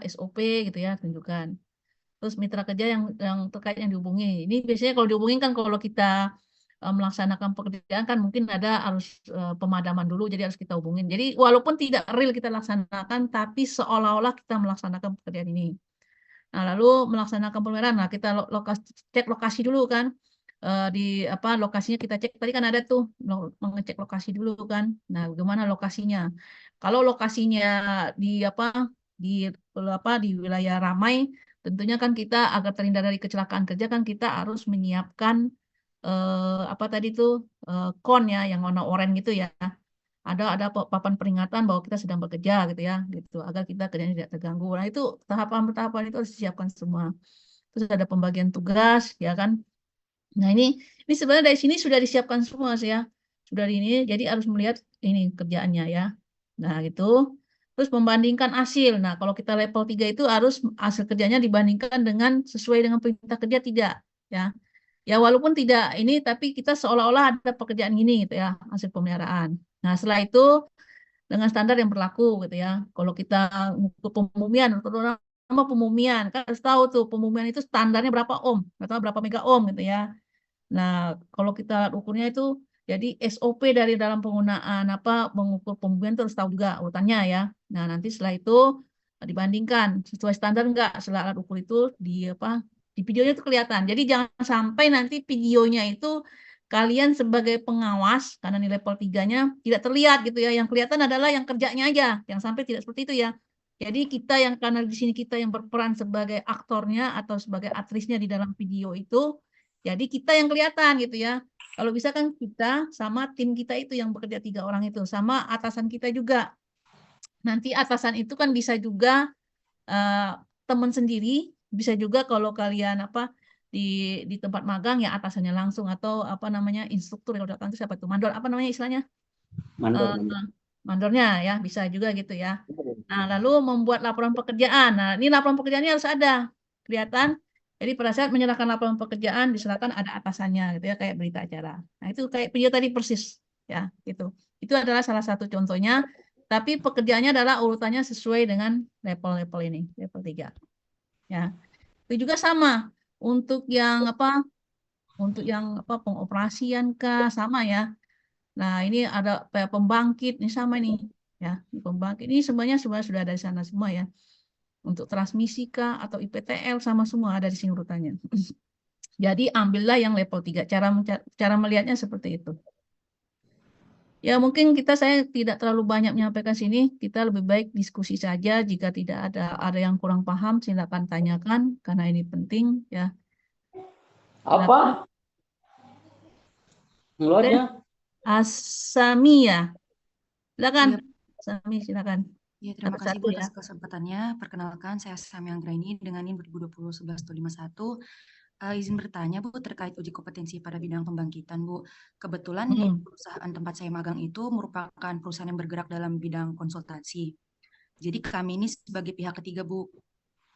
SOP gitu ya, tunjukkan. Terus mitra kerja yang terkait yang dihubungi. Ini biasanya kalau dihubungin kan kalau kita melaksanakan pekerjaan kan mungkin ada harus pemadaman dulu, jadi harus kita hubungin. Jadi walaupun tidak real kita laksanakan, tapi seolah-olah kita melaksanakan pekerjaan ini. Nah, lalu melaksanakan pemeliharaan. Nah, kita cek lokasi dulu kan. Di lokasinya kita cek tadi kan ada tuh mengecek lokasi dulu kan. Nah, bagaimana lokasinya? Kalau lokasinya di wilayah ramai, tentunya kan kita agar terhindar dari kecelakaan kerja kan kita harus menyiapkan tadi tuh kon ya yang warna oranye gitu ya. Ada papan peringatan bahwa kita sedang bekerja gitu ya, gitu agar kita kerjanya tidak terganggu. Nah, itu tahapan-tahapan itu harus disiapkan semua. Terus ada pembagian tugas ya kan. Nah, ini sebenarnya dari sini sudah disiapkan semua sih ya. Sudah ini, jadi harus melihat ini kerjaannya ya. Nah, gitu. Terus membandingkan hasil. Nah, kalau kita level 3 itu harus hasil kerjanya dibandingkan dengan sesuai dengan perintah kerja tidak ya. Ya, walaupun tidak ini tapi kita seolah-olah ada pekerjaan ini gitu ya, hasil pemeliharaan. Nah, setelah itu dengan standar yang berlaku gitu ya. Kalau kita ngukur pembumian, terutama pembumian, kan harus tahu tuh pembumian itu standarnya berapa ohm atau berapa mega ohm gitu ya. Nah, kalau kita alat ukurnya itu jadi SOP dari dalam penggunaan mengukur pembumian terus tahu juga urutannya ya. Nah, nanti setelah itu dibandingkan sesuai standar enggak setelah alat ukur itu di videonya itu kelihatan. Jadi jangan sampai nanti videonya itu kalian sebagai pengawas karena ini level 3-nya tidak terlihat gitu ya. Yang kelihatan adalah yang kerjanya aja. Yang sampai tidak seperti itu ya. Jadi kita yang karena di sini kita yang berperan sebagai aktornya atau sebagai aktrisnya di dalam video itu, jadi kita yang kelihatan gitu ya. Kalau bisa kan kita sama tim kita itu yang bekerja 3 orang itu, sama atasan kita juga. Nanti atasan itu kan bisa juga teman sendiri, bisa juga kalau kalian di tempat magang ya atasannya langsung atau instruktur yang datang itu siapa tuh mandor istilahnya mandornya ya bisa juga gitu ya. Nah, lalu membuat laporan pekerjaan. Nah, ini laporan pekerjaannya harus ada kelihatan. Jadi pada saat menyerahkan laporan pekerjaan diserahkan ada atasannya gitu ya kayak berita acara. Nah, itu kayak video tadi persis ya gitu. Itu adalah salah satu contohnya. Tapi pekerjaannya adalah urutannya sesuai dengan level-level ini, level 3. Ya. Itu juga sama untuk yang pengoperasian sama ya. Nah, ini ada pembangkit ini sama nih ya. Pembangkit ini sebenarnya sudah ada di sana semua ya. Untuk transmisi atau IPTL sama semua ada di sini urutannya. Jadi ambillah yang level 3. Cara melihatnya seperti itu. Ya mungkin saya tidak terlalu banyak menyampaikan sini. Kita lebih baik diskusi saja. Jika tidak ada yang kurang paham, silakan tanyakan karena ini penting ya. Apa? Ngeluarnya? Asami ya. Silakan. Iya. Asami silakan. Ya, terima Nomor kasih 1 Bu ya. atas kesempatannya. Perkenalkan, saya Sami Anggraini dengan NIM 2020-11-251. Izin bertanya Bu terkait uji kompetensi pada bidang pembangkitan Bu. Kebetulan di perusahaan tempat saya magang itu merupakan perusahaan yang bergerak dalam bidang konsultasi. Jadi kami ini sebagai pihak ketiga, Bu,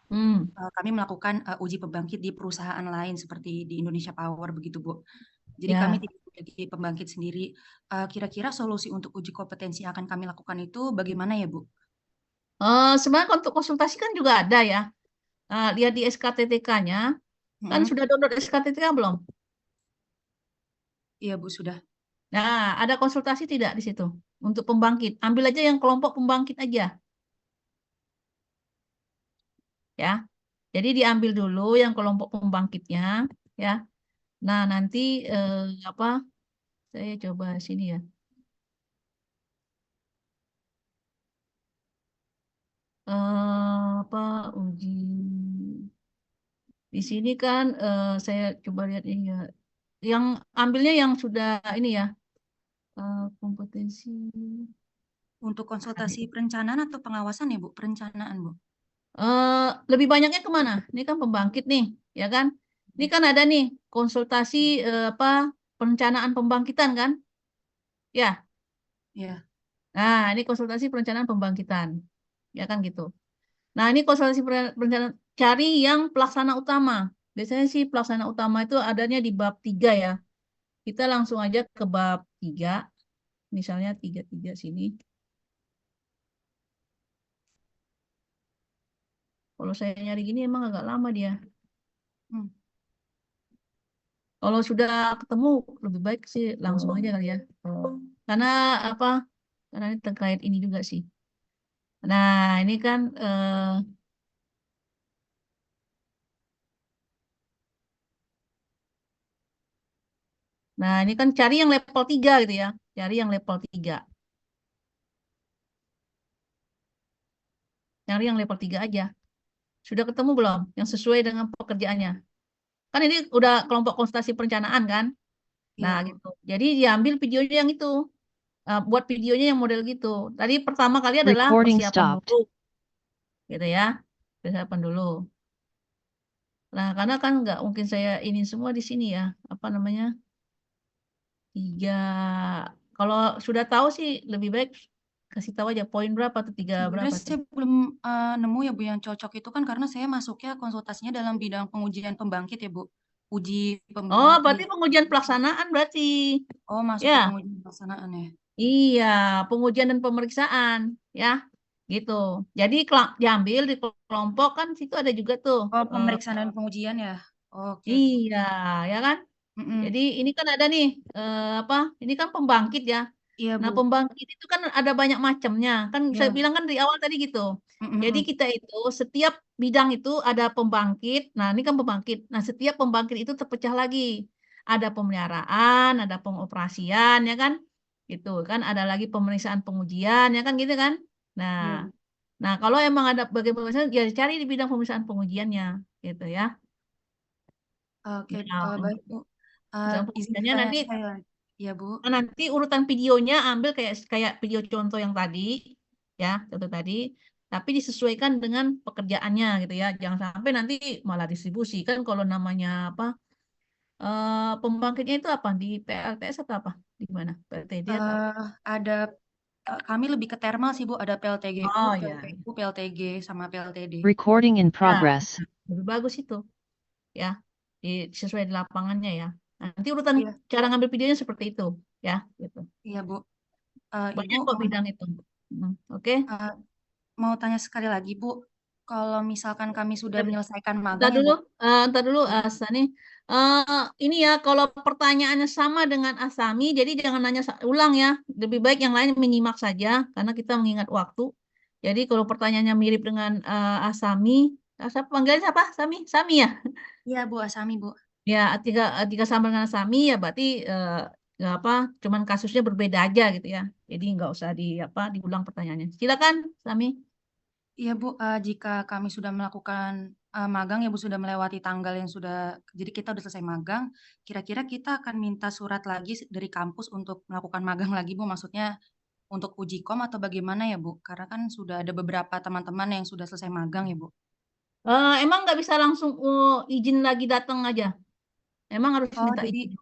Hmm. kami melakukan uji pembangkit di perusahaan lain seperti di Indonesia Power begitu, Bu. Jadi Ya. kami tidak memiliki pembangkit sendiri. Kira-kira solusi untuk uji kompetensi yang akan kami lakukan itu bagaimana ya, Bu? Sebenarnya untuk konsultasi kan juga ada ya. Lihat di SKTTK-nya, kan Mm-mm. sudah download SKTTK belum? Iya, Bu, sudah. Nah, ada konsultasi tidak di situ untuk pembangkit? Ambil aja yang kelompok pembangkit aja. Ya. Jadi diambil dulu yang kelompok pembangkitnya, ya. Nah, nanti apa? Saya coba sini ya. Apa uji di sini kan saya coba lihat ini ya. Yang ambilnya yang sudah ini ya, kompetensi. Untuk konsultasi perencanaan atau pengawasan ya, Bu? Perencanaan, Bu. Lebih banyaknya kemana? Ini kan pembangkit nih, ya kan? Ini kan ada nih konsultasi apa perencanaan pembangkitan kan? Ya. Ya. Nah, ini konsultasi perencanaan pembangkitan, ya kan gitu. Nah, ini konsultasi perencanaan cari yang pelaksana utama. Biasanya sih pelaksana utama itu adanya di bab 3 ya. Kita langsung aja ke bab 3. Misalnya 3 sini. Kalau saya nyari gini emang agak lama dia. Kalau sudah ketemu lebih baik sih langsung aja kali ya. Karena apa? Karena ini terkait ini juga sih. Nah, ini kan nah, ini kan cari yang level 3 gitu ya. Cari yang level 3. Cari yang level 3 aja. Sudah ketemu belum? Yang sesuai dengan pekerjaannya. Kan ini udah kelompok konsultasi perencanaan kan? Nah, Iya, Bu. gitu. Jadi diambil videonya yang itu. Buat videonya yang model gitu. Tadi pertama kali adalah Recording persiapan stopped. dulu. Gitu ya. Persiapan dulu. Nah, karena kan nggak mungkin saya ini semua di sini ya. Apa namanya? 3. Kalau sudah tahu sih lebih baik kasih tahu aja poin berapa tuh 3 Sebenarnya berapa tuh. saya belum nemu ya, Bu, yang cocok itu kan karena saya masuknya konsultasinya dalam bidang pengujian pembangkit ya, Bu. Uji Oh, berarti pembangkit. pengujian pelaksanaan berarti. Oh, masuk ke Ya. pengujian pelaksanaan ya. Iya, pengujian dan pemeriksaan ya. Gitu. Jadi diambil di kelompok kan situ ada juga tuh. Oh, pemeriksaan dan pengujian ya. Oke. Iya, ya kan? Mm-mm. Jadi ini kan ada nih apa? Ini kan pembangkit ya. Iya, Nah, Bu. pembangkit itu kan ada banyak macamnya. Kan saya Iya. bilang kan di awal tadi gitu. Mm-mm. Jadi kita itu setiap bidang itu ada pembangkit. Nah, ini kan pembangkit. Nah, setiap pembangkit itu terpecah lagi. Ada pemeliharaan, ada pengoperasian, ya kan? Gitu kan. Ada lagi pemeriksaan pengujian, ya kan gitu kan? Nah, Iya, Bu. nah kalau emang ada bagian pemeriksaan, ya cari di bidang pemeriksaan pengujiannya, gitu ya. Oke, Nah, baik, Bu. pemeriksaan Izin pengujiannya bertanya nanti saya. Ya, Bu. nanti urutan videonya ambil kayak video contoh yang tadi, ya, contoh tadi, tapi disesuaikan dengan pekerjaannya gitu ya. Jangan sampai nanti malah distribusi kan kalau namanya apa pembangkitnya itu apa di PLTS atau apa? Di mana? PLTD atau apa? Ada kami lebih ke thermal sih, Bu. Ada PLTGU, Oh ya, PLTU, PLTG, sama PLTD. Recording in nah, progress. lebih bagus itu, ya, sesuai di lapangannya ya. Nanti urutan Iya. cara ngambil videonya seperti itu, ya, gitu. Iya, Bu. Banyak Ibu kok bidang itu. Oke. mau tanya sekali lagi, Bu. Kalau misalkan kami sudah menyelesaikan Ntar magang ya, dulu, Bu. ntar dulu, Asani. Ini ya, kalau pertanyaannya sama dengan Asami, jadi jangan nanya ulang ya. Lebih baik yang lain menyimak saja, karena kita mengingat waktu. Jadi kalau pertanyaannya mirip dengan Asami, panggilan siapa? Sami? Sami ya? Iya, Bu, Asami, Bu. Ya, tiga sama dengan Asami ya berarti nggak apa, cuman kasusnya berbeda aja gitu ya. Jadi nggak usah diulang pertanyaannya. Silakan, Sami. Iya, Bu, jika kami sudah melakukan magang ya, Bu, sudah melewati tanggal yang sudah, jadi kita udah selesai magang, kira-kira kita akan minta surat lagi dari kampus untuk melakukan magang lagi, Bu, maksudnya untuk uji kom atau bagaimana ya, Bu? Karena kan sudah ada beberapa teman-teman yang sudah selesai magang ya, Bu. Emang nggak bisa langsung izin lagi datang aja? Emang harus Oh, minta jadi izin?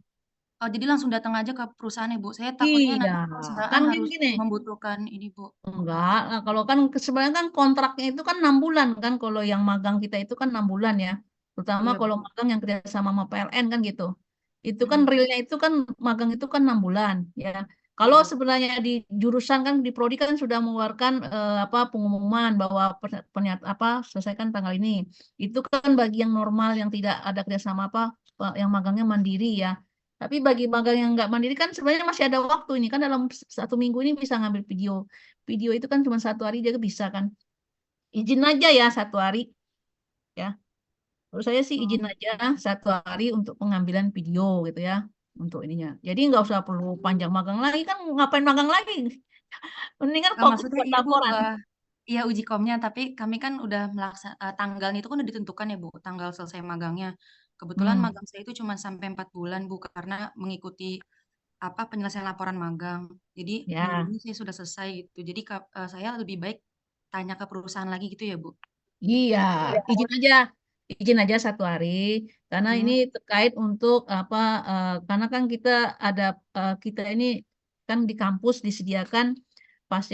Oh, jadi langsung datang aja ke perusahaan ya, Bu? Saya takutnya nanti Iya, perusahaan kan harus gini. membutuhkan ini, Bu. Enggak, nah, kalau kan sebenarnya kan kontraknya itu kan 6 bulan kan, kalau yang magang kita itu kan 6 bulan ya, terutama Iya, kalau Bu. magang yang kerja sama PLN kan gitu. Itu kan Mm-mm. realnya itu kan magang itu kan 6 bulan ya. Iya, Kalau Bu. sebenarnya di jurusan kan di prodi kan sudah mengeluarkan apa pengumuman bahwa selesaikan tanggal ini. Itu kan bagi yang normal yang tidak ada kerjasama yang magangnya mandiri ya. Tapi bagi magang yang nggak mandiri kan sebenarnya masih ada waktu ini kan dalam 1 minggu ini bisa ngambil video itu kan cuma 1 hari dia bisa kan izin aja ya 1 hari ya menurut saya sih izin aja 1 hari untuk pengambilan video gitu ya untuk ininya jadi nggak usah perlu panjang magang lagi kan ngapain magang lagi mendingan fokus Maksudnya buat iya, Bu. laporan. Iya uji komnya, tapi kami kan udah tanggalnya itu kan udah ditentukan ya, Bu, tanggal selesai magangnya. Kebetulan Hmm, magang saya itu cuma sampai 4 bulan, Bu, karena mengikuti penyelesaian laporan magang. Jadi minggu ya ini saya sudah selesai gitu. Jadi saya lebih baik tanya ke perusahaan lagi gitu ya, Bu. iya izin aja 1 hari karena ini Hmm. terkait untuk karena kan kita ada kita ini kan di kampus disediakan pasti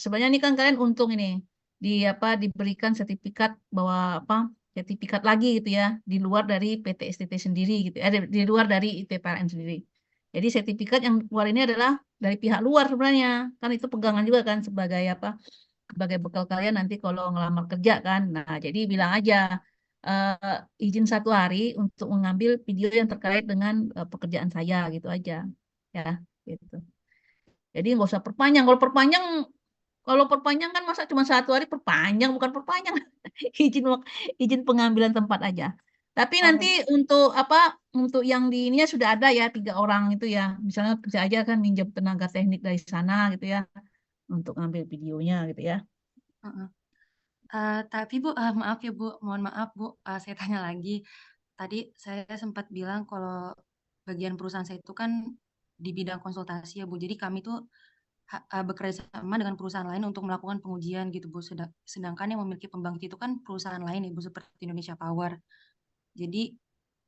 sebenarnya ini kan kalian untung ini diberikan sertifikat bahwa sertifikat lagi gitu ya di luar dari PT STT sendiri gitu di luar dari ITPLN sendiri. Jadi sertifikat yang keluar ini adalah dari pihak luar sebenarnya kan itu pegangan juga kan sebagai bekal kalian nanti kalau ngelamar kerja kan. Nah jadi bilang aja izin 1 hari untuk mengambil video yang terkait dengan pekerjaan saya gitu aja ya gitu. Jadi nggak usah perpanjang. Kalau perpanjang kan masa cuma 1 hari perpanjang bukan perpanjang izin pengambilan tempat aja. Tapi nanti Oh, untuk yang di ininya sudah ada ya 3 orang itu ya. Misalnya bisa aja kan minjem tenaga teknik dari sana gitu ya untuk ngambil videonya gitu ya. heeh. Tapi Bu, maaf ya Bu, mohon maaf Bu, saya tanya lagi. Tadi saya sempat bilang kalau bagian perusahaan saya itu kan di bidang konsultasi ya Bu. Jadi kami tuh bekerja sama dengan perusahaan lain untuk melakukan pengujian gitu Bu. Sedangkan yang memiliki pembangkit itu kan perusahaan lain ya Bu, seperti Indonesia Power. Jadi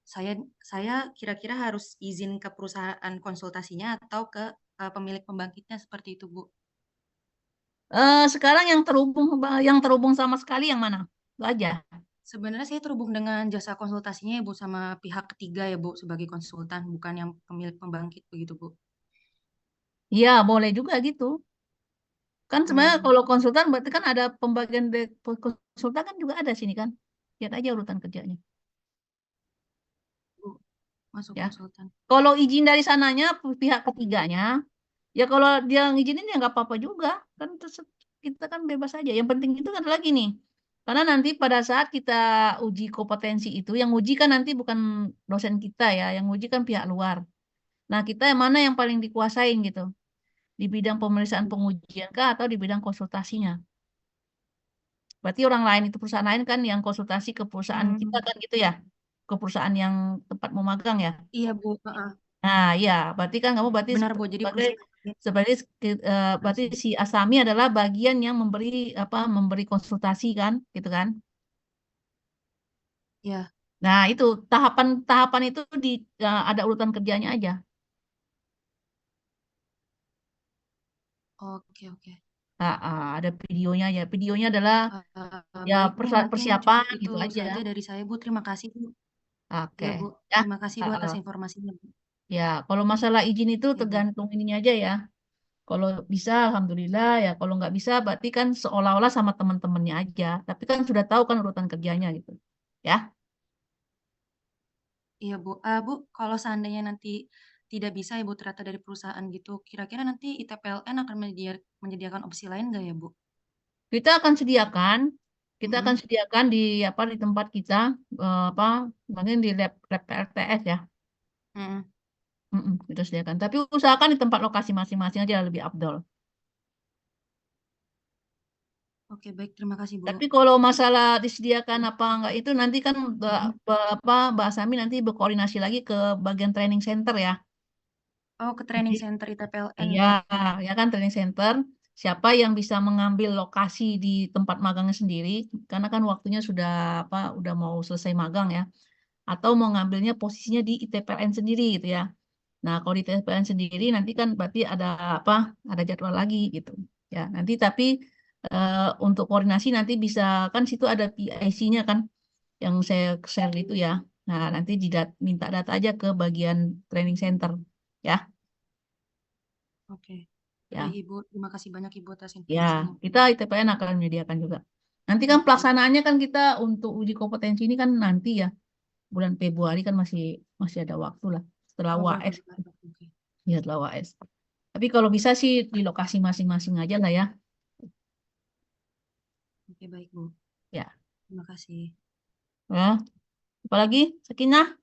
saya kira-kira harus izin ke perusahaan konsultasinya atau ke pemilik pembangkitnya seperti itu Bu. Sekarang yang terhubung sama sekali yang mana? Itu aja. Sebenarnya saya terhubung dengan jasa konsultasinya ya Bu sama pihak ketiga ya Bu sebagai konsultan, bukan yang pemilik pembangkit begitu Bu. Iya, boleh juga gitu. Kan sebenarnya Hmm, kalau konsultan berarti kan ada pembagian konsultan kan juga ada sini kan. Lihat aja urutan kerjanya. Bu, masuk Ya. konsultan. Kalau izin dari sananya pihak ketiganya, ya kalau dia ngizinin ya nggak apa-apa juga. Kan kita kan bebas aja. Yang penting itu kan lagi nih. Karena nanti pada saat kita uji kompetensi itu, yang uji kan nanti bukan dosen kita ya, yang uji kan pihak luar. Nah, kita yang mana yang paling dikuasain gitu? Di bidang pemeriksaan pengujian kah atau di bidang konsultasinya? Berarti orang lain itu perusahaan lain kan yang konsultasi ke perusahaan kita Hmm, kan gitu ya? Ke perusahaan yang tempat mau magang ya? iya Bu, heeh. Nah, iya, berarti kan kamu berarti Benar Bu. Jadi sebagai perusahaan sebagai berarti si Asami adalah bagian yang memberi konsultasi kan, gitu kan? ya. Nah, itu tahapan itu ada urutan kerjanya aja. Oke, oke. Ada videonya ya. Videonya adalah ya Baik Bu, mungkin cukup persiapan itu gitu aja. saja dari saya Bu. Terima kasih Bu. Oke. Ya Bu, Ya. terima kasih Bu atas Uh, informasinya Bu. ya, kalau masalah izin itu Ya Bu. tergantung ininya aja ya. Kalau bisa, alhamdulillah ya. Kalau nggak bisa, berarti kan seolah-olah sama teman-temannya aja. Tapi kan sudah tahu kan urutan kerjanya gitu. Ya. Iya Bu. Bu, kalau seandainya nanti tidak bisa ya Bu ternyata dari perusahaan gitu, kira-kira nanti ITPLN akan menyediakan opsi lain nggak ya Bu? Kita akan sediakan, Mm-mm. di tempat kita mungkin di lab PLTS ya. Mm-mm. Kita sediakan. Tapi usahakan di tempat lokasi masing-masing aja lebih afdol. Oke, baik. Terima kasih Bu. Tapi kalau masalah disediakan apa enggak itu nanti kan Mbak Sami nanti berkoordinasi lagi ke bagian training center ya. Oh, ke training center ITPLN Iya, Bu. ya kan training center. Siapa yang bisa mengambil lokasi di tempat magangnya sendiri, karena kan waktunya udah mau selesai magang ya. Atau mau ngambilnya posisinya di ITPLN sendiri gitu ya. Nah, kalau di TPN sendiri nanti kan berarti ada apa? Ada jadwal lagi gitu. Ya, nanti tapi untuk koordinasi nanti bisa kan situ ada PIC-nya kan yang saya share itu ya. Nah, nanti minta data aja ke bagian training center ya. Oke. Ya. Baik, Ibu. Terima kasih banyak Ibu atas Ya, informasinya. kita ITPN akan menyediakan juga. Nanti kan pelaksanaannya kan kita untuk uji kompetensi ini kan nanti ya bulan Februari kan masih ada waktu lah setelah Oh, bulan UAS. Februari. Oke. Ya, setelah UAS. Tapi kalau bisa sih di lokasi masing-masing aja lah ya. Oke, baik, Bu. Ya. Terima kasih. Ya. Apalagi Sakinah?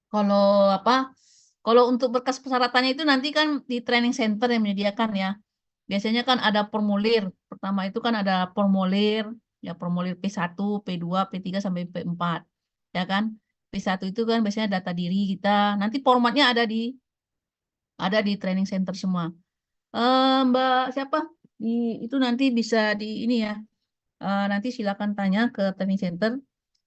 Kalau apa? Kalau untuk berkas persyaratannya itu nanti kan di training center yang menyediakan ya. Biasanya kan ada formulir. Pertama itu kan ada formulir, ya formulir P1, P2, P3 sampai P4. Ya kan? P1 itu kan biasanya data diri kita. Nanti formatnya ada di training center semua. Mbak siapa? Itu nanti bisa di ini ya. Nanti silakan tanya ke training center.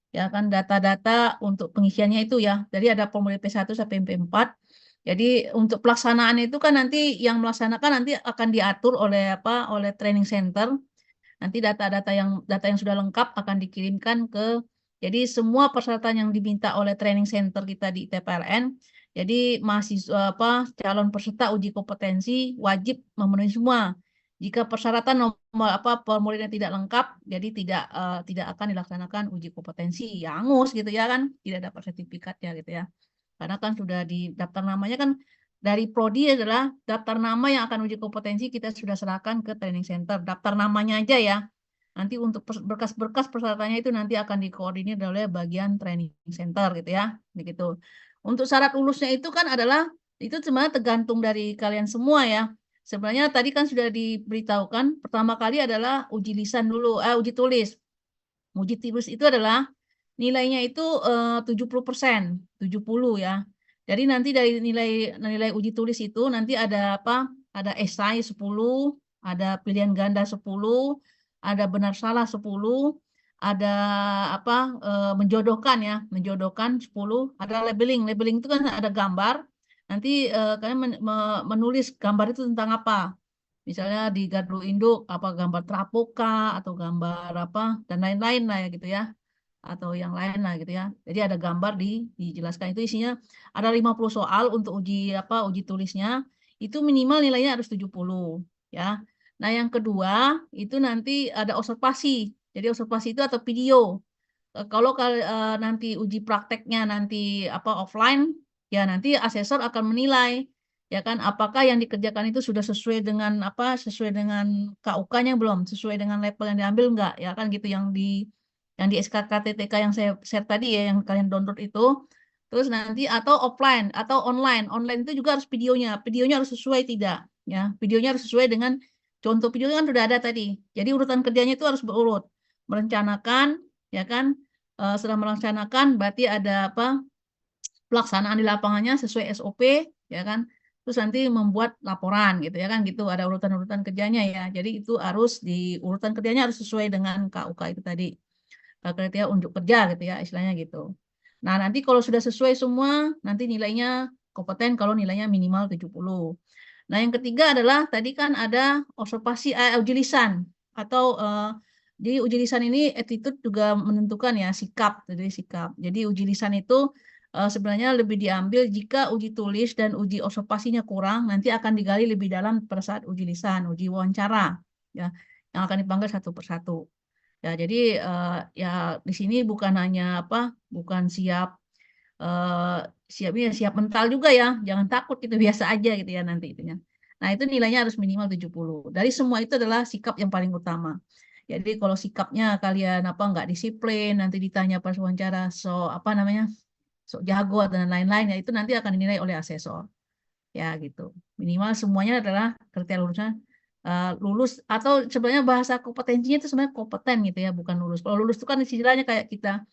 Ya kan data-data untuk pengisiannya itu ya. Jadi ada formulir P1 sampai P4. Jadi untuk pelaksanaan itu kan nanti yang melaksanakan nanti akan diatur oleh training center. Nanti data yang sudah lengkap akan dikirimkan ke jadi semua persyaratan yang diminta oleh training center kita di TPLN. Jadi mahasiswa calon peserta uji kompetensi wajib memenuhi semua. Jika persyaratan nomor formulirnya tidak lengkap, jadi tidak akan dilaksanakan uji kompetensi. Ya angus gitu ya kan, tidak dapat sertifikatnya gitu ya. Karena kan sudah di daftar namanya kan dari prodi adalah daftar nama yang akan uji kompetensi kita sudah serahkan ke training center. Daftar namanya aja ya. Nanti untuk berkas-berkas persyaratannya itu nanti akan dikoordinir oleh bagian training center gitu ya. Begitu. Untuk syarat lulusnya itu kan adalah itu sebenarnya tergantung dari kalian semua ya. Sebenarnya tadi kan sudah diberitahukan pertama kali adalah uji lisan dulu, uji tulis. Uji tulis itu adalah nilainya itu 70%, 70 ya. Jadi nanti dari nilai uji tulis itu nanti ada apa? Ada esai 10, ada pilihan ganda 10, ada benar salah 10, ada apa? Menjodohkan ya, menjodohkan 10, ada labeling. Labeling itu kan ada gambar. Nanti kalian menulis gambar itu tentang apa? Misalnya di gardu induk apa gambar trapoka atau gambar apa dan lain-lain lah ya gitu ya atau yang lain lah gitu ya. Jadi ada gambar dijelaskan itu isinya ada 50 soal untuk uji tulisnya. Itu minimal nilainya harus 70 ya. Nah, yang kedua itu nanti ada observasi. Jadi observasi itu atau video. Kalau nanti uji prakteknya nanti offline ya nanti asesor akan menilai ya kan apakah yang dikerjakan itu sudah sesuai dengan KUK-nya belum, sesuai dengan level yang diambil enggak ya kan gitu yang di SKKTTK yang saya share tadi ya yang kalian download itu. Terus nanti atau offline atau online. Online itu juga harus videonya harus sesuai tidak ya. Videonya harus sesuai dengan contoh videonya kan sudah ada tadi. Jadi urutan kerjanya itu harus berurut. Merencanakan ya kan setelah merencanakan berarti ada pelaksanaan di lapangannya sesuai SOP ya kan. Terus nanti membuat laporan gitu ya kan gitu ada urutan-urutan kerjanya ya. Jadi itu harus urutan kerjanya harus sesuai dengan KUK itu tadi. Kriteria unjuk kerja gitu ya istilahnya gitu. Nah, nanti kalau sudah sesuai semua nanti nilainya kompeten kalau nilainya minimal 70. Nah, yang ketiga adalah tadi kan ada observasi uji lisan atau di uji lisan ini attitude juga menentukan ya sikap. Jadi uji lisan itu sebenarnya lebih diambil jika uji tulis dan uji observasinya kurang, nanti akan digali lebih dalam pada saat uji lisan, uji wawancara, ya, yang akan dipanggil satu persatu. Ya, jadi ya di sini bukan hanya bukan siap mental juga ya, jangan takut itu biasa aja gitu ya nanti itunya. Nah, itu nilainya harus minimal 70. Dari semua itu adalah sikap yang paling utama. Jadi kalau sikapnya kalian nggak disiplin, nanti ditanya pas wawancara sok jago dan lain-lain, ya itu nanti akan dinilai oleh asesor. Ya gitu. Minimal semuanya adalah kriteria lulusnya lulus, atau sebenarnya bahasa kompetensinya itu sebenarnya kompeten gitu ya, bukan lulus. Kalau lulus itu kan istilahnya kayak kita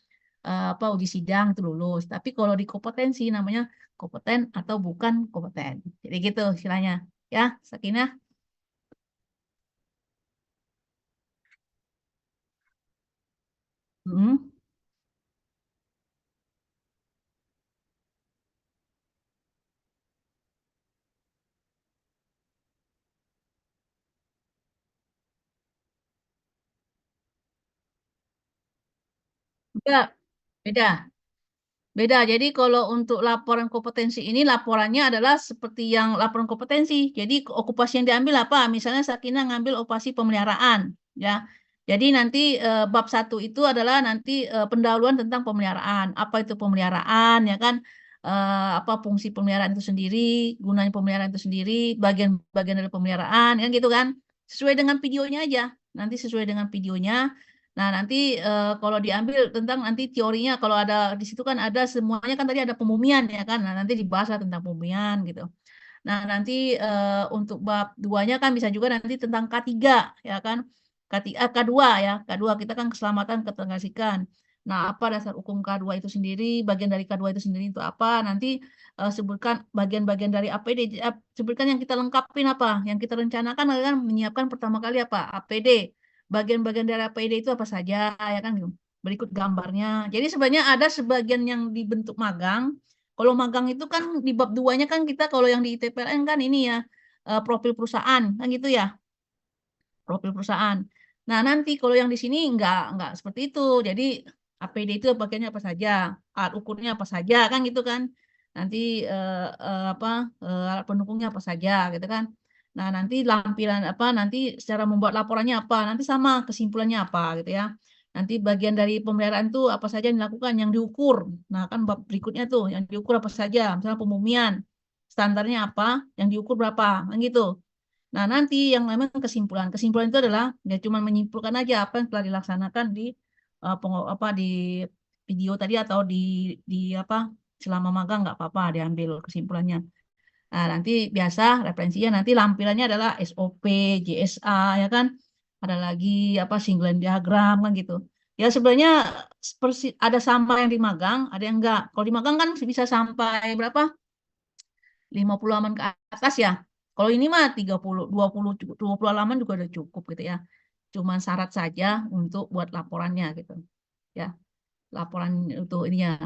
uji sidang itu lulus. Tapi kalau di kompetensi namanya kompeten atau bukan kompeten. Jadi gitu istilahnya. Ya, Sakinah. Hmm. Beda, beda. Beda. Jadi kalau untuk laporan kompetensi ini laporannya adalah seperti yang laporan kompetensi. Jadi okupasi yang diambil apa? Misalnya Sakinah ngambil okupasi pemeliharaan, ya. Jadi nanti bab 1 itu adalah nanti pendahuluan tentang pemeliharaan. Apa itu pemeliharaan, ya kan? Apa fungsi pemeliharaan itu sendiri, gunanya pemeliharaan itu sendiri, bagian-bagian dari pemeliharaan, kan gitu kan? Sesuai dengan videonya aja. Nanti sesuai dengan videonya. Nah, nanti kalau diambil tentang nanti teorinya, kalau ada di situ kan ada semuanya kan tadi ada pemumian ya kan. Nah, nanti dibahas lah tentang pemumian gitu. Nah, nanti untuk bab 2-nya kan bisa juga nanti tentang K3 ya kan. K2 ya. K2 kita kan keselamatan ketenagalistrikan. Nah, apa dasar hukum K2 itu sendiri, bagian dari K2 itu sendiri itu apa? Nanti sebutkan bagian-bagian dari APD, sebutkan yang kita lengkapin apa, yang kita rencanakan adalah menyiapkan pertama kali apa? APD. Bagian-bagian dari APD itu apa saja ya kan? Berikut gambarnya. Jadi sebenarnya ada sebagian yang dibentuk magang. Kalau magang itu kan di bab 2-nya kan kita kalau yang di ITPLN kan ini ya profil perusahaan kan gitu ya, profil perusahaan. Nah, nanti kalau yang di sini enggak seperti itu. Jadi APD itu bagiannya apa saja, alat ukurnya apa saja kan gitu kan. Nanti alat pendukungnya apa saja gitu kan. Nah, nanti lampiran apa, nanti secara membuat laporannya apa, nanti sama kesimpulannya apa gitu ya. Nanti bagian dari pemeliharaan itu apa saja yang dilakukan, yang diukur. Nah, kan bab berikutnya tuh, yang diukur apa saja. Misalnya pemumian, standarnya apa, yang diukur berapa, kan gitu. Nah, nanti yang memang kesimpulan. Kesimpulan itu adalah ya cuma menyimpulkan aja apa yang telah dilaksanakan di di video tadi atau di apa selama magang nggak apa-apa diambil kesimpulannya. Nah, nanti biasa referensinya nanti lampirannya adalah SOP, JSA ya kan. Ada lagi apa singleton diagram kan gitu. Ya sebenarnya ada sama yang di magang, ada yang enggak. Kalau di magang kan bisa sampai berapa? 50 halaman ke atas ya. Kalau ini mah 20 halaman juga udah cukup gitu ya. Cuman syarat saja untuk buat laporannya gitu. Ya, laporan itu ini ya.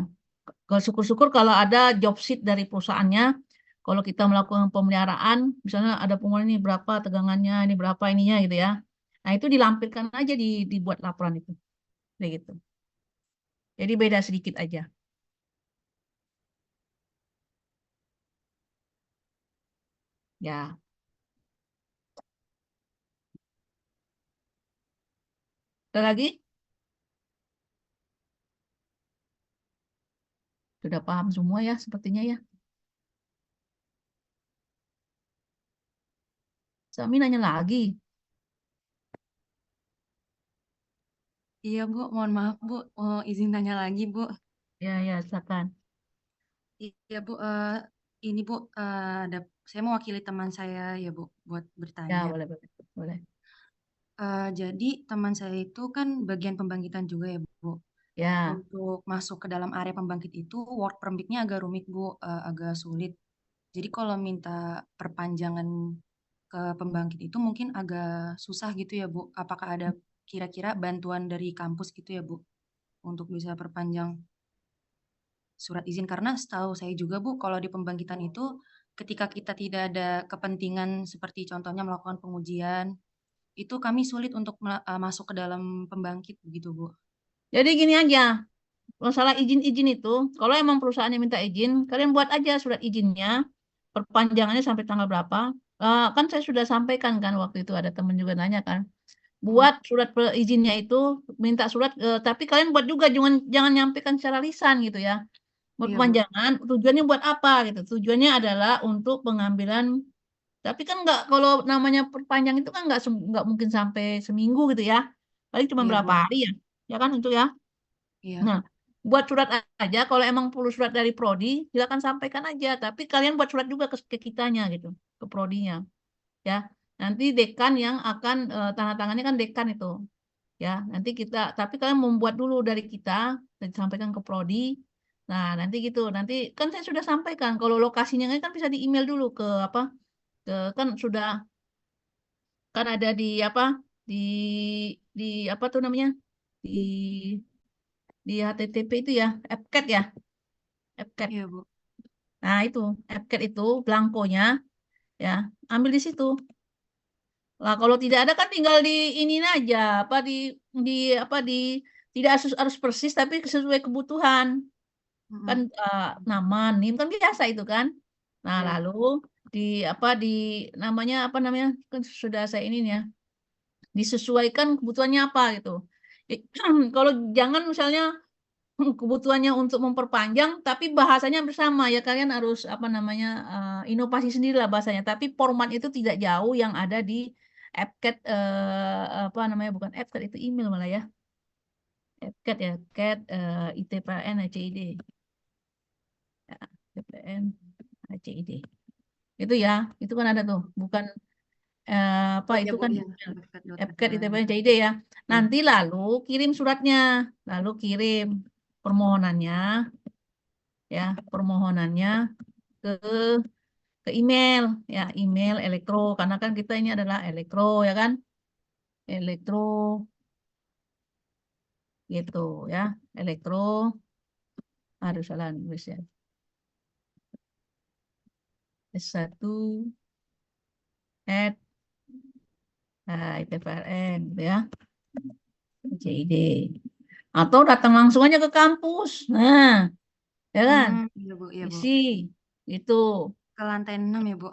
Kalau syukur-syukur kalau ada job sheet dari perusahaannya, kalau kita melakukan pemeliharaan, misalnya ada pengeluaran ini berapa tegangannya, ini berapa ininya gitu ya. Nah, itu dilampirkan aja dibuat laporan itu. Kayak gitu. Jadi beda sedikit aja. Ya. Ada lagi? Sudah paham semua ya sepertinya ya. Sami nanya lagi. Iya Bu, mohon maaf Bu, izin tanya lagi Bu. Ya, silakan. Iya Bu, ini Bu, saya mewakili teman saya ya Bu, buat Ya, bertanya. boleh. Jadi teman saya itu kan bagian pembangkitan juga ya Bu. Ya. Untuk masuk ke dalam area pembangkit itu work permit-nya agak rumit Bu, agak sulit. Jadi kalau minta perpanjangan ke pembangkit itu mungkin agak susah gitu ya Bu. Apakah ada kira-kira bantuan dari kampus gitu ya Bu untuk bisa perpanjang surat izin? Karena setahu saya juga Bu, kalau di pembangkitan itu ketika kita tidak ada kepentingan seperti contohnya melakukan pengujian, itu kami sulit untuk masuk ke dalam pembangkit begitu Bu. Jadi gini aja, masalah izin-izin itu, kalau emang perusahaannya minta izin, kalian buat aja surat izinnya, perpanjangannya sampai tanggal berapa. Kan saya sudah sampaikan kan waktu itu ada teman juga nanya kan, buat surat izinnya itu, minta surat, tapi kalian buat juga, jangan nyampaikan secara lisan gitu ya. Buat Iya, Bu. perpanjangan, tujuannya buat apa gitu. Tujuannya adalah untuk pengambilan, tapi kan nggak, kalau namanya perpanjang itu kan nggak mungkin sampai seminggu gitu ya. Paling cuma Iya, berapa Bu. hari ya kan untuk ya. Iya. Nah, buat surat aja. Kalau emang perlu surat dari prodi, silakan sampaikan aja. Tapi kalian buat surat juga ke kitanya gitu, ke prodinya. Ya, nanti dekan yang akan tanda tangannya kan dekan itu. Ya, nanti kita, tapi kalian membuat dulu dari kita, dan disampaikan ke prodi. Nah, nanti gitu. Nanti kan saya sudah sampaikan kalau lokasinya kan bisa di email dulu ke apa? Kan sudah kan ada di di apa tuh namanya? Di HTTP itu ya, AppCat ya. AppCat. Iya, Bu. Nah, itu AppCat itu blankonya ya, ambil di situ. Lah kalau tidak ada kan tinggal di ini aja di apa di tidak harus persis tapi sesuai kebutuhan. Kan nama NIM kan biasa itu kan. Nah, Ya. lalu di namanya apa namanya kan sudah saya ini ya. Disesuaikan kebutuhannya apa gitu. Kalau jangan misalnya kebutuhannya untuk memperpanjang tapi bahasanya bersama ya, kalian harus apa namanya inovasi sendiri lah bahasanya, tapi format itu tidak jauh yang ada di AppCat apa namanya, bukan AppCat itu email malah ya, AppCat ya, CAT ITPN HCID ya, ITPN HCID itu ya, itu kan ada tuh, bukan apa Ya, itu Bu, kan ya. AppCat ITPN HCID ya. Nanti lalu kirim suratnya, lalu kirim permohonannya ya, permohonannya ke email ya, email elektro, karena kan kita ini adalah elektro ya kan, elektro gitu ya, elektro, harus salah nulis ya, S1 at ITPRN gitu ya, CID, atau datang langsung aja ke kampus, nah ya kan, Iya, Bu, iya, Bu. isi itu. Ke lantai 6 ya, Bu.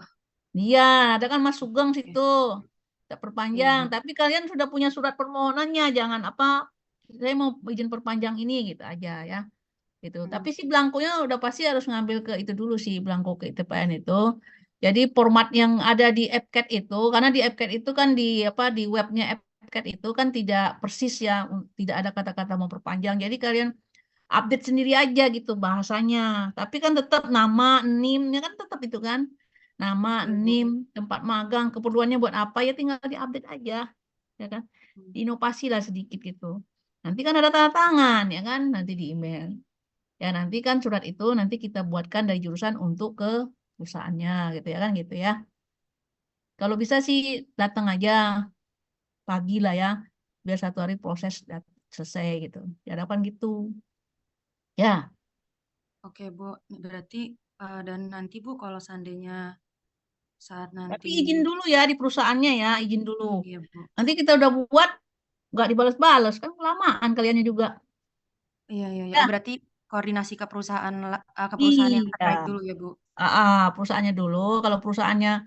Iya, ada kan Mas Sugeng situ. Tak perpanjang, Iya. tapi kalian sudah punya surat permohonannya, jangan apa, saya mau izin perpanjang ini gitu aja ya. Gitu. Tapi si blankonya udah pasti harus ngambil ke itu dulu sih, blanko ke ITPN itu. Jadi format yang ada di AppCat itu, karena di AppCat itu kan di webnya AppCat itu kan tidak persis ya, tidak ada kata-kata mau perpanjang. Jadi kalian update sendiri aja gitu bahasanya. Tapi kan tetap nama, NIM-nya kan tetap itu kan. Nama, NIM, tempat magang, keperluannya buat apa ya tinggal diupdate aja. Ya kan? Inovasi lah sedikit gitu. Nanti kan ada tanda tangan ya kan, nanti di email. Ya nanti kan surat itu nanti kita buatkan dari jurusan untuk ke perusahaannya gitu ya kan gitu ya. Kalau bisa sih datang aja pagi lah ya, biar satu hari proses selesai gitu. Diharapkan gitu. Ya. Oke, Bu. Berarti dan nanti, Bu, kalau seandainya saat Tapi nanti izin dulu ya di perusahaannya ya, izin dulu. iya, Bu. Nanti kita udah buat, nggak dibalas-balas kan kelamaan kaliannya juga. Iya, iya, iya. Ya. Oh, berarti koordinasi ke perusahaan yang Iya. terkait dulu ya, Bu. Perusahaannya dulu. Kalau perusahaannya,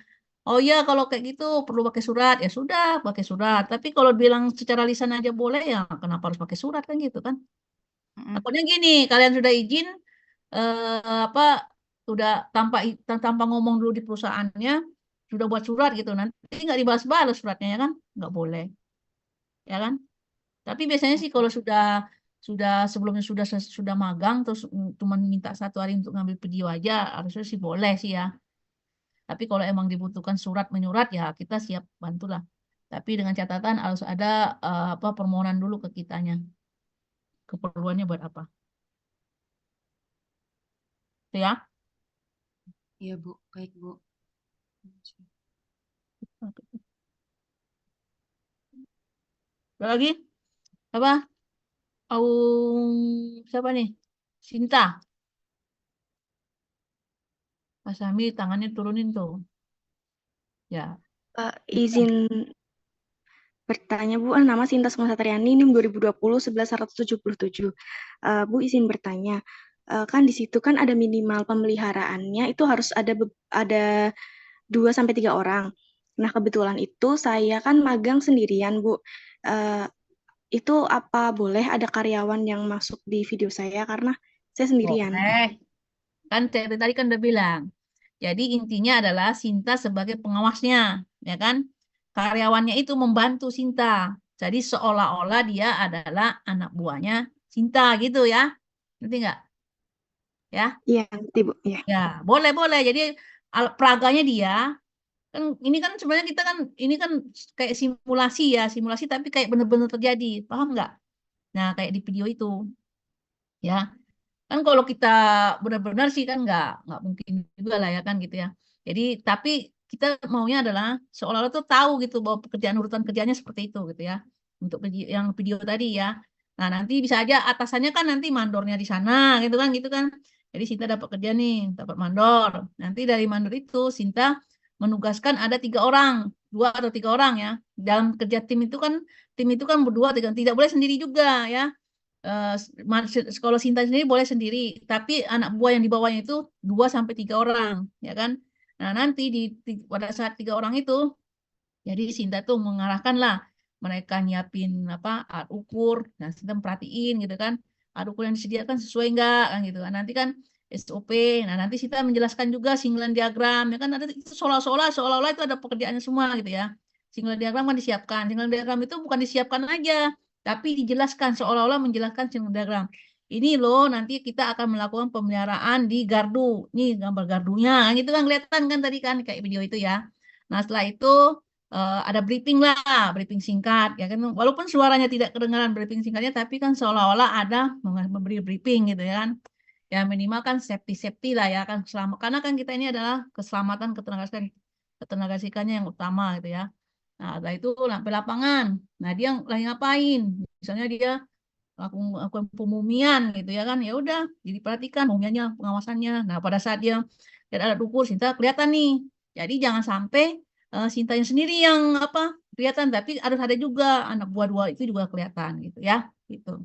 oh iya kalau kayak gitu perlu pakai surat, ya sudah pakai surat. Tapi kalau bilang secara lisan aja boleh ya, kenapa harus pakai surat kan gitu kan? Takutnya gini, kalian sudah izin apa sudah tanpa ngomong dulu di perusahaannya, sudah buat surat gitu, nanti nggak dibalas-balas suratnya ya kan? Nggak boleh, ya kan? Tapi biasanya sih kalau sebelumnya sudah magang terus cuma minta satu hari untuk ngambil video aja, harusnya sih boleh sih ya. Tapi kalau emang dibutuhkan surat menyurat ya kita siap bantulah. Tapi dengan catatan harus ada apa permohonan dulu ke kitanya. Keperluannya buat apa? Itu ya. Iya, Bu. Baik, Bu. Ada lagi? Apa? Siapa nih? Sinta. Mas Sami tangannya turunin tuh. Ya. Izin bertanya, Bu. Nama Sinta Sumasatriani, NIM 2020-11177. Bu, izin bertanya. Kan di situ kan ada minimal pemeliharaannya, itu harus ada 2-3 orang. Nah, kebetulan itu saya kan magang sendirian, Bu. Itu apa boleh ada karyawan yang masuk di video saya karena saya sendirian? Boleh. Kan tadi kan udah bilang. Jadi intinya adalah Sinta sebagai pengawasnya, ya kan? Karyawannya itu membantu Sinta. Jadi seolah-olah dia adalah anak buahnya Sinta gitu ya. Ngerti nggak? Ya, Iya, ngerti Bu. Ya. ya, boleh. Jadi peraganya dia kan ini kan sebenarnya kita kan ini kan kayak simulasi tapi kayak bener-bener terjadi, paham nggak? Nah, kayak di video itu, ya. Kan kalau kita benar-benar sih kan nggak mungkin juga lah ya kan gitu ya. Jadi tapi kita maunya adalah seolah-olah tuh tahu gitu bahwa pekerjaan urutan kerjanya seperti itu gitu ya. Untuk yang video tadi ya. Nah, nanti bisa aja atasannya kan nanti mandornya di sana gitu kan. Jadi Sinta dapat kerja nih, dapat mandor. Nanti dari mandor itu Sinta menugaskan ada 3 orang, 2 atau 3 orang ya. Dalam kerja tim itu kan berdua, tidak boleh sendiri juga ya. Kalau Sinta sendiri boleh sendiri, tapi anak buah yang dibawanya itu 2 sampai 3 orang, ya kan? Nah, nanti pada saat 3 orang itu, jadi Sinta tuh mengarahkan lah mereka nyiapin apa alat ukur, nah Sinta perhatiin gitu kan, alat ukur yang disediakan sesuai enggak kan gitu kan? Nanti kan SOP, nah nanti Sinta menjelaskan juga singgulan diagram, ya kan ada itu seolah-olah itu ada pekerjaannya semua gitu ya. Singgulan diagram kan disiapkan, singgulan diagram itu bukan disiapkan aja, tapi dijelaskan seolah-olah menjelaskan singgulan diagram. Ini loh nanti kita akan melakukan pemeliharaan di gardu. Nih gambar gardunya, gitu kan kelihatan kan tadi kan kayak video itu ya. Nah setelah itu ada briefing singkat ya kan. Walaupun suaranya tidak kedengaran briefing singkatnya, tapi kan seolah-olah ada memberi briefing gitu ya kan. Ya minimal kan safety lah ya kan, karena kan kita ini adalah keselamatan ketenagalistikannya yang utama gitu ya. Nah setelah itu sampai lapangan. Nah dia lagi ngapain? Misalnya dia lakukan pemumian gitu ya kan, ya udah jadi perhatikan pemumiannya, pengawasannya. Nah pada saat dia lihat alat ukur Sinta kelihatan nih, jadi jangan sampai Sintanya sendiri yang apa kelihatan, tapi harus ada juga anak buah 2 itu juga kelihatan gitu ya gitu.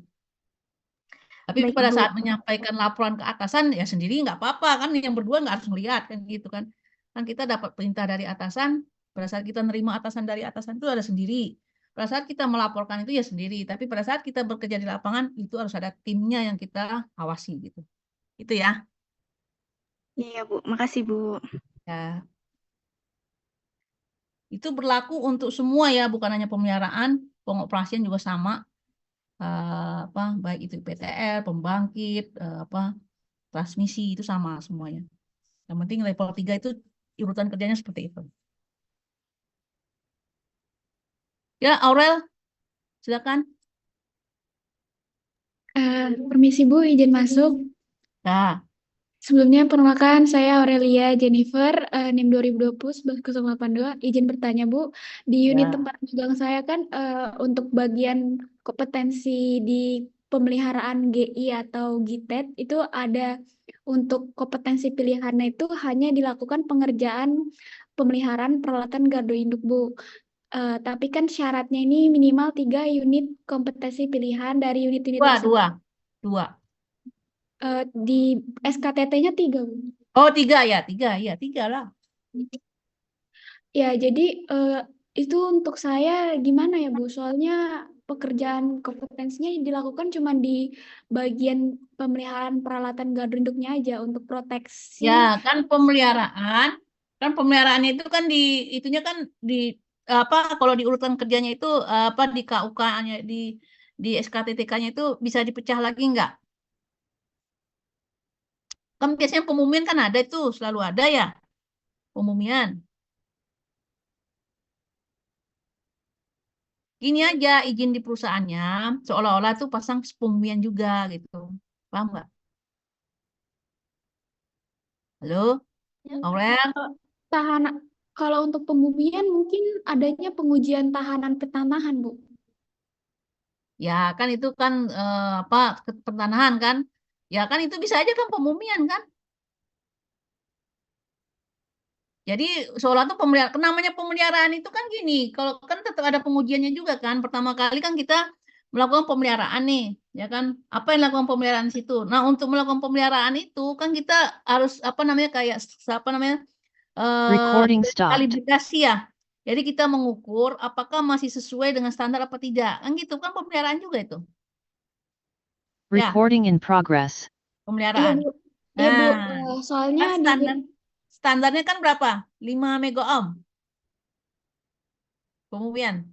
Tapi Baik, pada Bu. saat menyampaikan laporan ke atasan ya sendiri nggak apa-apa kan, yang berdua nggak harus melihat kan gitu kan. Kan kita dapat perintah dari atasan, pada saat kita nerima atasan dari atasan itu ada sendiri. Pada saat kita melaporkan itu ya sendiri, tapi pada saat kita bekerja di lapangan itu harus ada timnya yang kita awasi gitu. Itu ya. Iya, Bu. Makasih, Bu. Ya. Itu berlaku untuk semua ya, bukan hanya pemeliharaan, pengoperasian juga sama. Apa baik itu PTL, pembangkit, apa transmisi itu sama semuanya. Yang penting level 3 itu urutan kerjanya seperti itu. Ya, Aurel, silakan. Permisi Bu, izin masuk. Nah, Sebelumnya perkenalkan saya Aurelia Jennifer, NIM 2020-1182. Izin bertanya Bu, di unit ya. tempat magang saya kan untuk bagian kompetensi di pemeliharaan GI atau GITED itu ada untuk kompetensi pilihannya itu hanya dilakukan pengerjaan pemeliharaan peralatan gardu induk Bu. Tapi kan syaratnya ini minimal 3 unit kompetensi pilihan dari unit-unit tersebut. Dua. Di SKTT-nya 3, Bu. Oh, 3 ya, 3 lah. Ya, jadi itu untuk saya gimana ya, Bu? Soalnya pekerjaan kompetensinya dilakukan cuma di bagian pemeliharaan peralatan gardu induknya aja untuk proteksi. Ya, kan pemeliharaannya itu kan itunya kan apa kalau di urutan kerjanya itu apa di KUK-nya di SKTTK-nya itu bisa dipecah lagi nggak? Kan biasanya pemumian kan ada itu, selalu ada ya pemumian. Gini aja izin di perusahaannya seolah-olah tuh pasang pemumian juga gitu. Paham nggak? Halo, Aurel? Kalau untuk pemumian mungkin adanya pengujian tahanan petanahan, Bu. Ya kan itu kan apa pertanahan kan? Ya kan itu bisa aja kan pemumian kan? Jadi seolah tuh pemeliharaan, namanya pemeliharaan itu kan gini, kalau kan tetap ada pengujiannya juga kan. Pertama kali kan kita melakukan pemeliharaan nih, ya kan? Apa yang dilakukan pemeliharaan situ? Nah, untuk melakukan pemeliharaan itu kan kita harus apa namanya kayak apa namanya Recording stopped. kalibrasi ya. Jadi kita mengukur apakah masih sesuai dengan standar apa tidak. Kan gitu kan pemeliharaan juga itu. Ya, Recording in progress. pemeliharaan. Iya, Bu. Iya, Bu. Nah, Soalnya kan di standarnya kan berapa? 5 mega ohm. Pemumian.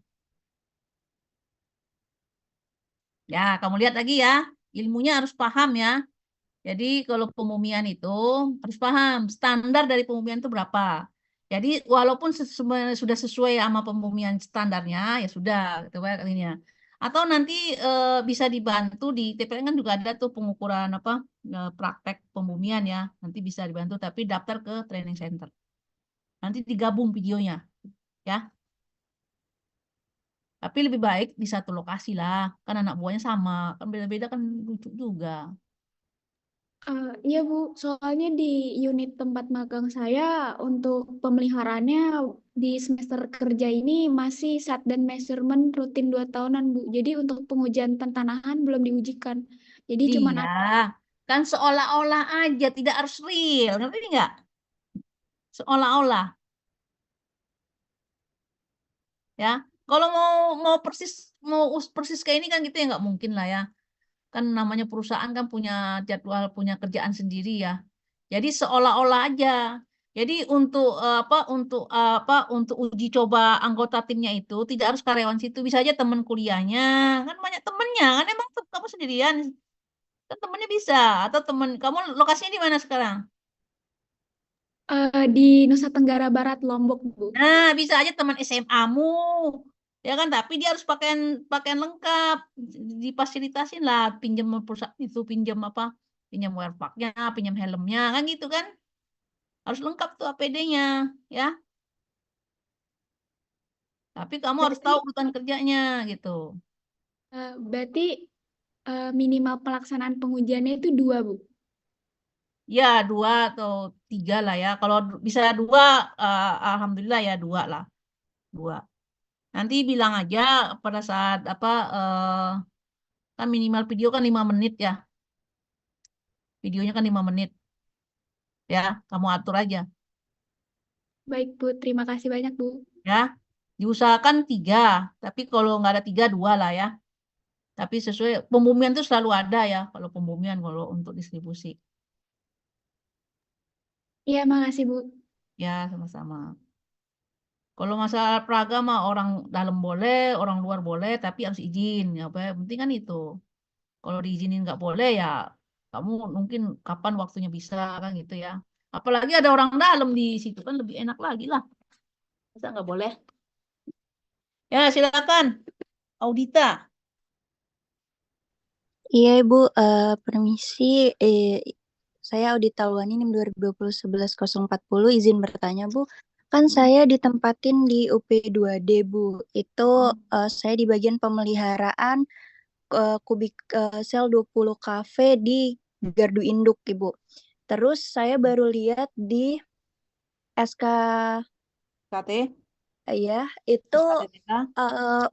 Ya, kamu lihat lagi ya. Ilmunya harus paham ya. Jadi kalau pembumian itu harus paham standar dari pembumian itu berapa. Jadi walaupun sudah sesuai sama pembumian standarnya ya sudah gitu ininya. Atau nanti bisa dibantu di TPN kan juga ada tuh pengukuran apa praktek pembumian ya. Nanti bisa dibantu tapi daftar ke training center. Nanti digabung videonya ya. Tapi lebih baik di satu lokasi lah. Kan anak buahnya sama, kan beda-beda kan lucu juga. Iya Bu, soalnya di unit tempat magang saya untuk pemeliharaannya di semester kerja ini masih SAT dan measurement rutin 2 tahunan Bu. Jadi untuk pengujian pentanahan belum diujikan. Jadi cuma Iya, kan seolah-olah aja tidak harus real, ngerti nggak? Seolah-olah, ya. Kalau mau persis kayak ini kan gitu ya nggak mungkin lah ya. Kan namanya perusahaan kan punya jadwal, punya kerjaan sendiri ya. Jadi seolah-olah aja. Jadi untuk uji coba anggota timnya itu tidak harus karyawan situ, bisa aja teman kuliahnya, kan banyak temennya, kan emang kamu sendirian, kan temennya bisa, atau temen kamu lokasinya di mana sekarang? di Nusa Tenggara Barat, Lombok Bu. Nah, bisa aja teman SMA-mu, ya kan? Tapi dia harus pakaian lengkap, difasilitasin lah, pinjam perusahaan itu, pinjam apa? Pinjam wearpacknya, pinjam helmnya, kan gitu kan? Harus lengkap tuh APD-nya, ya. Tapi kamu harus tahu urutan kerjanya gitu. Berarti minimal pelaksanaan pengujiannya itu 2 Bu. Ya 2 atau 3 lah ya. Kalau bisa 2, alhamdulillah ya 2 lah, 2. Nanti bilang aja pada saat apa kan minimal video kan 5 menit ya. Videonya kan 5 menit. Ya, kamu atur aja. Baik Bu, terima kasih banyak Bu. Ya, diusahakan 3. Tapi kalau nggak ada 3, 2 lah ya. Tapi sesuai pembumian itu selalu ada ya. Kalau pembumian kalau untuk distribusi. Iya, makasih Bu. Ya, sama-sama. Kalau masalah Praga mah orang dalam boleh, orang luar boleh, tapi harus izin. Ya, apa yang penting kan itu. Kalau diizinin nggak boleh ya, kamu mungkin kapan waktunya bisa kan gitu ya. Apalagi ada orang dalam di situ kan lebih enak lagi lah. Masa nggak boleh? Ya silakan, Audita. Iya Ibu, permisi. Saya Audita Luani NIM 2020-11-040, izin bertanya Bu. Kan saya ditempatin di UP2D Bu. Itu saya di bagian pemeliharaan sel 20 kafe di Gardu Induk Ibu. Terus saya baru lihat di SK KT. ya, itu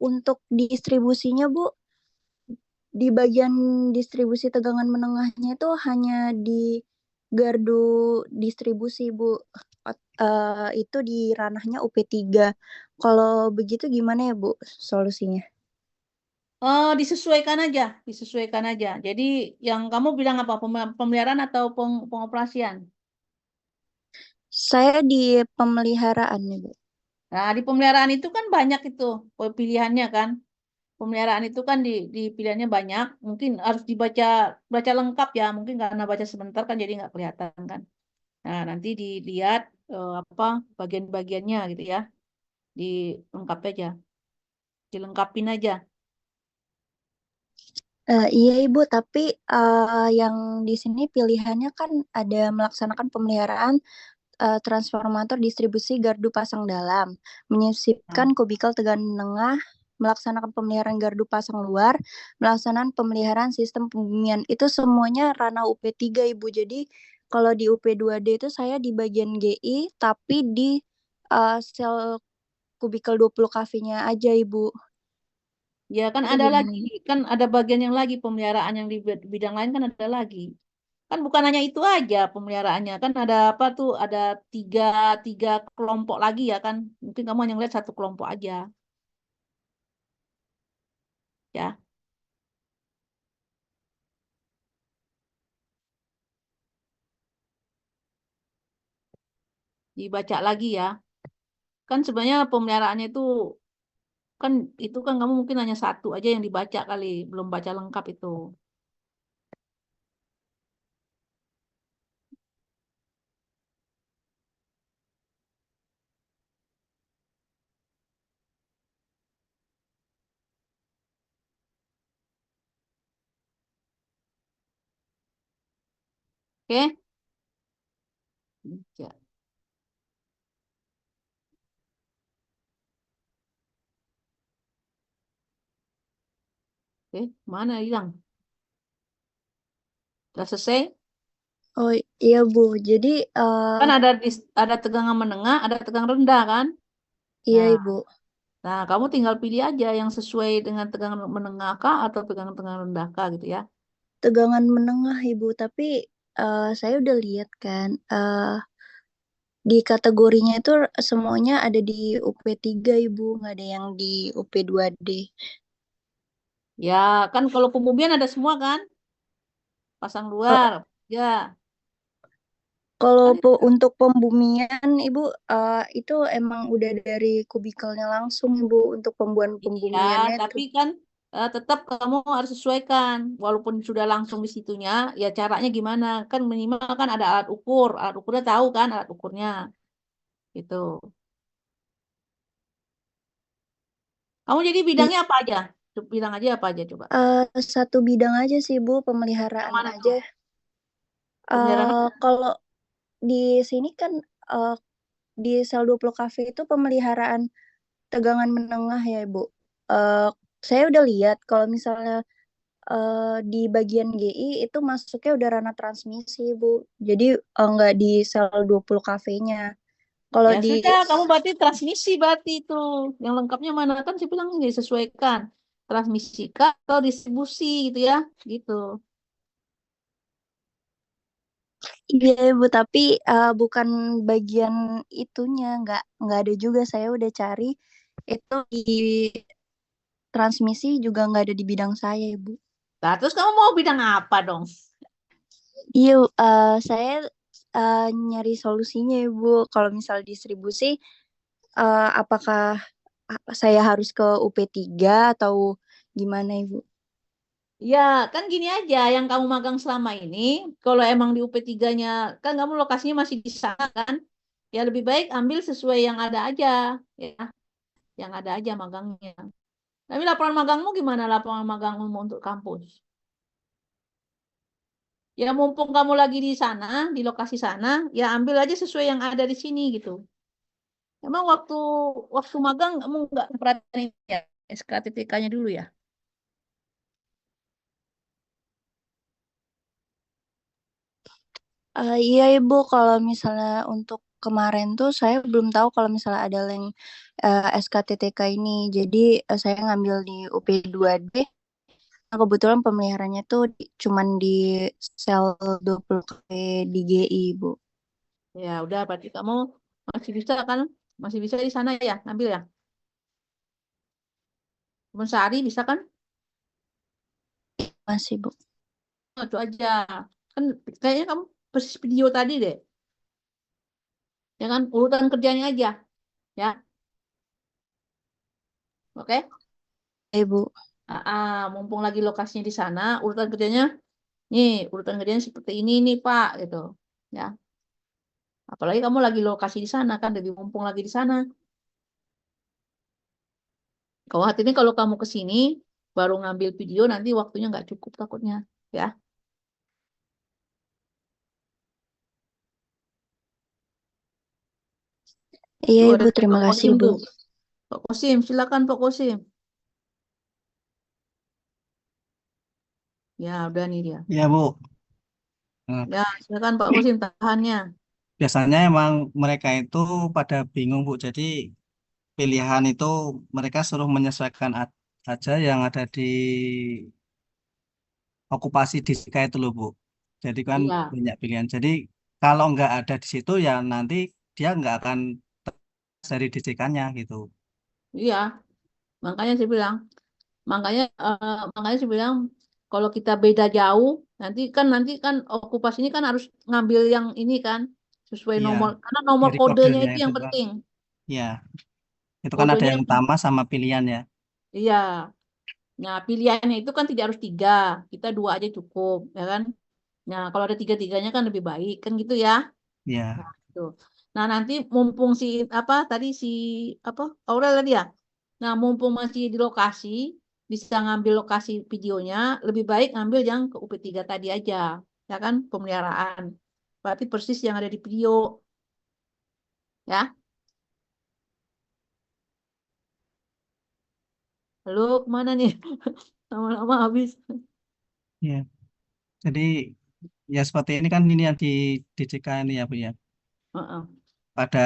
untuk distribusinya Bu, di bagian distribusi tegangan menengahnya itu hanya di gardu distribusi Bu. Itu di ranahnya UP3. Kalau begitu gimana ya Bu solusinya? Disesuaikan aja. Jadi yang kamu bilang apa? Pemeliharaan atau pengoperasian? Saya di pemeliharaan nih Bu. Nah, di pemeliharaan itu kan banyak itu pilihannya kan. Pemeliharaan itu kan di pilihannya banyak. Mungkin harus baca lengkap ya. Mungkin karena baca sebentar kan jadi nggak kelihatan kan. Nah, nanti dilihat apa bagian-bagiannya gitu ya. Dilengkap aja. Dilengkapin aja. Iya Ibu, tapi yang di sini pilihannya kan ada melaksanakan pemeliharaan transformator distribusi gardu pasang dalam, menyisipkan kubikel tegangan menengah, melaksanakan pemeliharaan gardu pasang luar, melaksanakan pemeliharaan sistem pembumian. Itu semuanya ranah UP3 Ibu. Jadi kalau di UP2D itu saya di bagian GI, tapi di sel kubikel 20 kafenya aja Ibu. Ya kan Itu ada gimana? lagi, kan ada bagian yang lagi pemeliharaan yang di bidang lain kan ada lagi. Kan bukan hanya itu aja pemeliharaannya, kan ada apa tuh, ada tiga kelompok lagi ya kan. Mungkin kamu hanya lihat satu kelompok aja. Ya. Dibaca lagi ya. Kan sebenarnya pemeliharaannya itu kan kamu mungkin hanya satu aja yang dibaca kali, belum baca lengkap itu. Oke? Tiga. Oke, mana hilang? Sudah selesai? Oh iya Bu, jadi Kan ada tegangan menengah, ada tegangan rendah kan? iya Nah, Ibu. nah, kamu tinggal pilih aja yang sesuai dengan tegangan menengah kah atau tegangan rendah kah gitu ya. Tegangan menengah Ibu, tapi saya udah lihat kan di kategorinya itu semuanya ada di UP3 Ibu, nggak ada yang di UP2D. Ya, kan kalau pembumian ada semua kan? Pasang luar. Ya, Kalau kan untuk pembumian Ibu itu emang udah dari kubikelnya langsung Ibu untuk iya, pembumiannya itu. tapi kan tetap kamu harus sesuaikan. Walaupun sudah langsung di situnya, ya caranya gimana? Kan minimal kan ada alat ukur. Alat ukurnya tahu kan alat ukurnya. Gitu. Kamu jadi bidangnya apa aja? Bilang aja apa aja coba. Satu bidang aja sih Bu, Yang pemeliharaan mana aja. tuh? Pemeliharaan apa? Kalau di sini kan di sel 20 cafe itu pemeliharaan tegangan menengah ya Ibu. Saya udah lihat kalau misalnya di bagian GI itu masuknya udah ranah transmisi Bu. Jadi nggak di sel 20 cafe-nya. Kalau Ya di sudah, kamu berarti transmisi berarti itu. Yang lengkapnya mana kan saya bilang ini sesuaikan. Transmisi kah atau distribusi gitu ya. Gitu. iya Ibu, tapi bukan bagian itunya, nggak ada juga. Saya udah cari itu di transmisi juga nggak ada di bidang saya Ibu. Nah, terus kamu mau bidang apa dong? Iya, saya nyari solusinya Ibu. Kalau misal distribusi, apakah saya harus ke UP3 atau gimana Ibu? Ya, kan gini aja, yang kamu magang selama ini, kalau emang di UP3-nya, kan kamu lokasinya masih di sana kan, ya lebih baik ambil sesuai yang ada aja, ya, yang ada aja magangnya. Tapi laporan magangmu gimana, laporan magangmu untuk kampus? Ya mumpung kamu lagi di sana, di lokasi sana, ya ambil aja sesuai yang ada di sini gitu. Emang waktu magang kamu nggak perhatiin ya SKTTK-nya dulu ya? Iya Ibu, kalau misalnya untuk kemarin tuh saya belum tahu kalau misalnya ada link SKTTK ini. Jadi saya ngambil di UP2D. Kebetulan pemeliharannya tuh cuman di sel 20 di GI Ibu. Ya udah, berarti kamu masih bisa kan? Masih bisa di sana ya, ambil ya. Cuma sehari bisa kan? Masih Bu. Oh, itu aja. Kan kayaknya kamu persis video tadi deh. Ya kan, urutan kerjanya aja. Ya, oke? Ibu. Mumpung lagi lokasinya di sana, urutan kerjanya, nih, urutan kerjanya seperti ini nih Pak, gitu. Ya, apalagi kamu lagi lokasi di sana kan, lebih mumpung lagi di sana. Khawatirnya kalau kamu ke sini, baru ngambil video, nanti waktunya nggak cukup takutnya. Ya, Iya tuh Ibu, ada terima Pak kasih Kosim Ibu. tuh. Pak Kosim, silakan Pak Kosim. Ya, udah nih dia. Ya Bu. Nah, Ya, silakan Pak Kosim tahannya. biasanya emang mereka itu pada bingung Bu. Jadi pilihan itu mereka suruh menyesuaikan aja yang ada di okupasi DJK itu loh Bu. Jadi kan Iya, banyak pilihan. Jadi kalau nggak ada di situ ya nanti dia nggak akan dari DJK-nya gitu. iya. Makanya saya bilang, makanya saya bilang kalau kita beda jauh, nanti kan okupasi ini kan harus ngambil yang ini kan sesuai Iya, nomor, karena nomor dari kodenya kodenya itu itu yang Pak. penting. Iya, itu kan ada Kodenya, yang utama sama pilihan ya. iya. Nah, pilihannya itu kan tidak harus 3, kita 2 aja cukup, ya kan? Nah, kalau ada 3-3-nya kan lebih baik, kan gitu ya. Nah, Iya, gitu. Nah, nanti mumpung si apa tadi si apa Aurel tadi ya. Nah, mumpung masih di lokasi, bisa ngambil lokasi videonya, lebih baik ngambil yang ke UP3 tadi aja. ya kan, pemeliharaan. Berarti persis yang ada di video, ya. Halo, kemana nih? Lama-lama habis. Ya, jadi ya seperti ini kan ini yang di DJK ini ya Bu ya. Heeh. Pada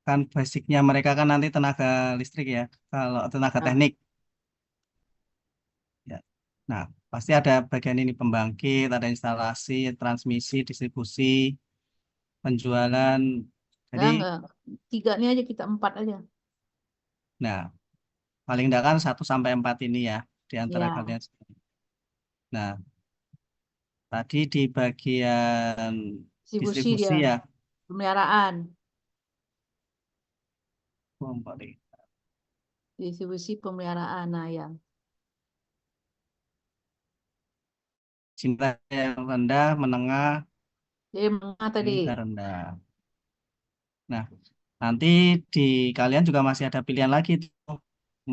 kan basicnya mereka kan nanti tenaga listrik ya, kalau tenaga Nah, teknik. Ya. Nah, pasti ada bagian ini pembangkit, ada instalasi, transmisi, distribusi, penjualan. ya Jadi, enggak. 3 ini aja, kita 4 aja. nah paling enggak kan 1 sampai 4 ini ya di antara Ya, kalian. Nah, tadi di bagian distribusi distribusi dia, ya. pemeliharaan, Oh, balik. distribusi pemeliharaan. Nah, ya. Cinta yang rendah, menengah, Jadi mana tadi? ini rendah. Nah, nanti di kalian juga masih ada pilihan lagi tuh.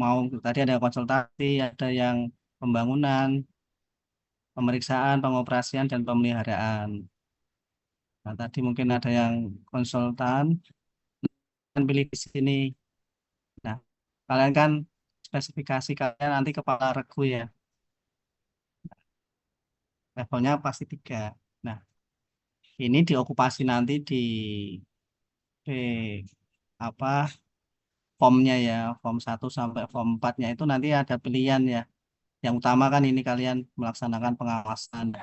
Mau tadi ada konsultasi, ada yang pembangunan, pemeriksaan, pengoperasian, dan pemeliharaan. Nah, tadi mungkin ada yang konsultan, dan pilih di sini. Nah, kalian kan spesifikasi kalian nanti kepala regu ya, levelnya pasti 3. Nah, ini diokupasi nanti di apa formnya ya, form 1 sampai form 4-nya itu nanti ada pilihan ya. Yang utama kan ini kalian melaksanakan pengawasan.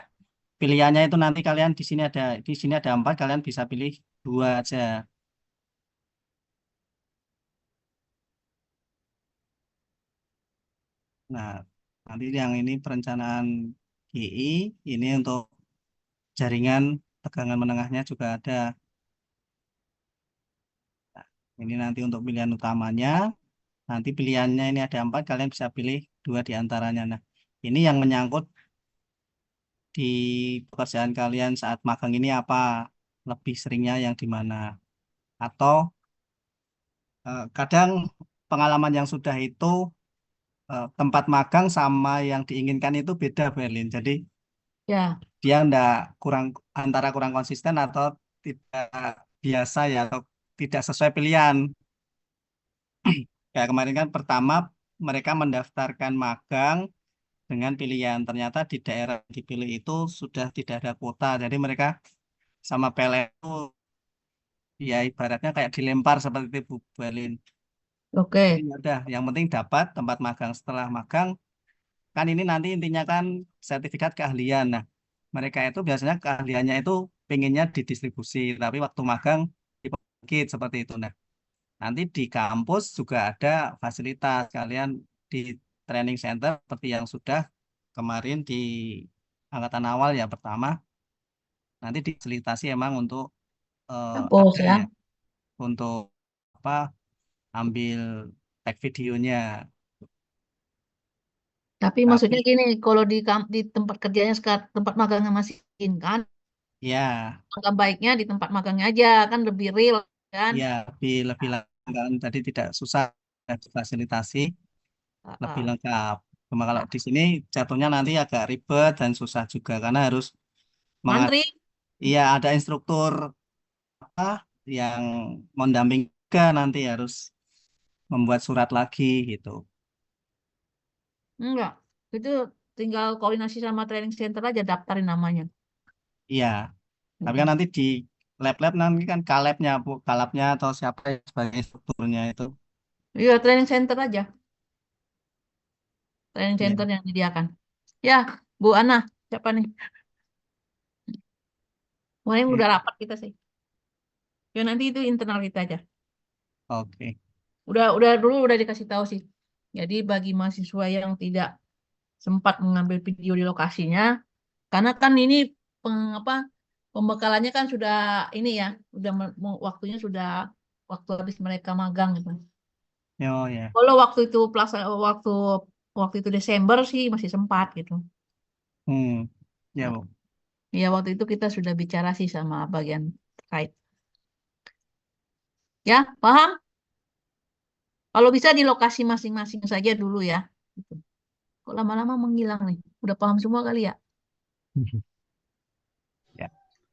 Pilihannya itu nanti kalian di sini ada 4, kalian bisa pilih 2 aja. Nah, nanti yang ini perencanaan GI, ini untuk jaringan tegangan menengahnya juga ada. Nah, ini nanti untuk pilihan utamanya. Nanti pilihannya ini ada 4, kalian bisa pilih 2 di antaranya. Nah, ini yang menyangkut di pekerjaan kalian saat magang ini apa? Lebih seringnya yang di mana? Atau kadang pengalaman yang sudah itu tempat magang sama yang diinginkan itu beda, Berlin. Jadi Ya, dia ndak antara kurang konsisten atau tidak biasa ya, atau tidak sesuai pilihan. Kayak kemarin kan pertama mereka mendaftarkan magang dengan pilihan, ternyata di daerah yang dipilih itu sudah tidak ada kuota, jadi mereka sama PLN itu ya ibaratnya kayak dilempar seperti itu Bu Berlin. oke. Jadi ya udah, yang penting dapat tempat magang. Setelah magang kan ini nanti intinya kan sertifikat keahlian. Nah, mereka itu biasanya keahliannya itu pengennya didistribusi, tapi waktu magang dibangkit seperti itu. Nah, nanti di kampus juga ada fasilitas kalian di training center seperti yang sudah kemarin di angkatan awal ya pertama. Nanti difasilitasi emang untuk Kampus ada ya. ya untuk apa ambil tag videonya. Tapi maksudnya Tapi gini, kalau di tempat kerjanya sekarang, tempat magangnya masih kan, ya maka baiknya di tempat magangnya aja, kan lebih real kan. ya lebih lengkap, tadi tidak susah fasilitasi lebih Heeh. lengkap. Cuma kalau di sini jatuhnya nanti agak ribet dan susah juga karena harus mengat Ngantri, iya ada instruktur apa yang mendampingi juga, nanti harus membuat surat lagi gitu. enggak. Itu tinggal koordinasi sama training center aja, daftarin namanya. Iya, tapi kan Mm-mm. nanti di lab-lab nanti kan kalabnya Bu, kalabnya atau siapa yang sebagai instrukturnya itu. Iya, training center aja. Training Ya, center yang disediakan. Ya, Bu Ana, siapa nih? Kemarin oke. udah rapat kita sih. Ya nanti itu internal kita aja. Oke. Udah dulu udah dikasih tahu sih. Jadi bagi mahasiswa yang tidak sempat mengambil video di lokasinya, karena kan ini apa pembekalannya kan sudah ini ya, udah waktunya sudah waktu habis mereka magang gitu. Oh ya. Kalau waktu itu waktu waktu itu Desember sih masih sempat gitu. Ya Bu. Ya waktu itu kita sudah bicara sih sama bagian terkait. Ya, paham? Kalau bisa di lokasi masing-masing saja dulu ya. Gitu. Kok lama-lama menghilang nih? Udah paham semua kali ya? Ya.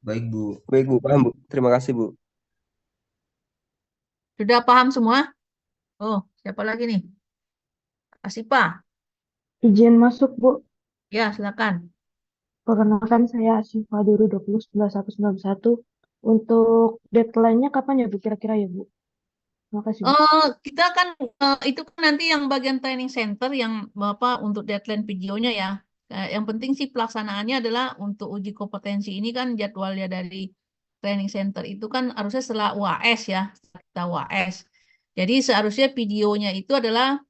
Baik Bu. Baik Bu, paham Bu. Terima kasih Bu. Sudah paham semua? Oh, siapa lagi nih? Asipa. Izin masuk, Bu. Ya, silakan. Perkenalkan saya Asifa Duru 2011-191. Untuk deadline-nya kapan ya, Bu? Kira-kira ya, Bu? Terima kasih, Bu. Kita kan itu kan nanti yang bagian training center yang Bapak untuk deadline videonya ya. Yang penting sih pelaksanaannya adalah untuk uji kompetensi ini kan jadwalnya dari training center itu kan harusnya setelah UAS ya, setelah kita UAS. Jadi seharusnya videonya itu adalah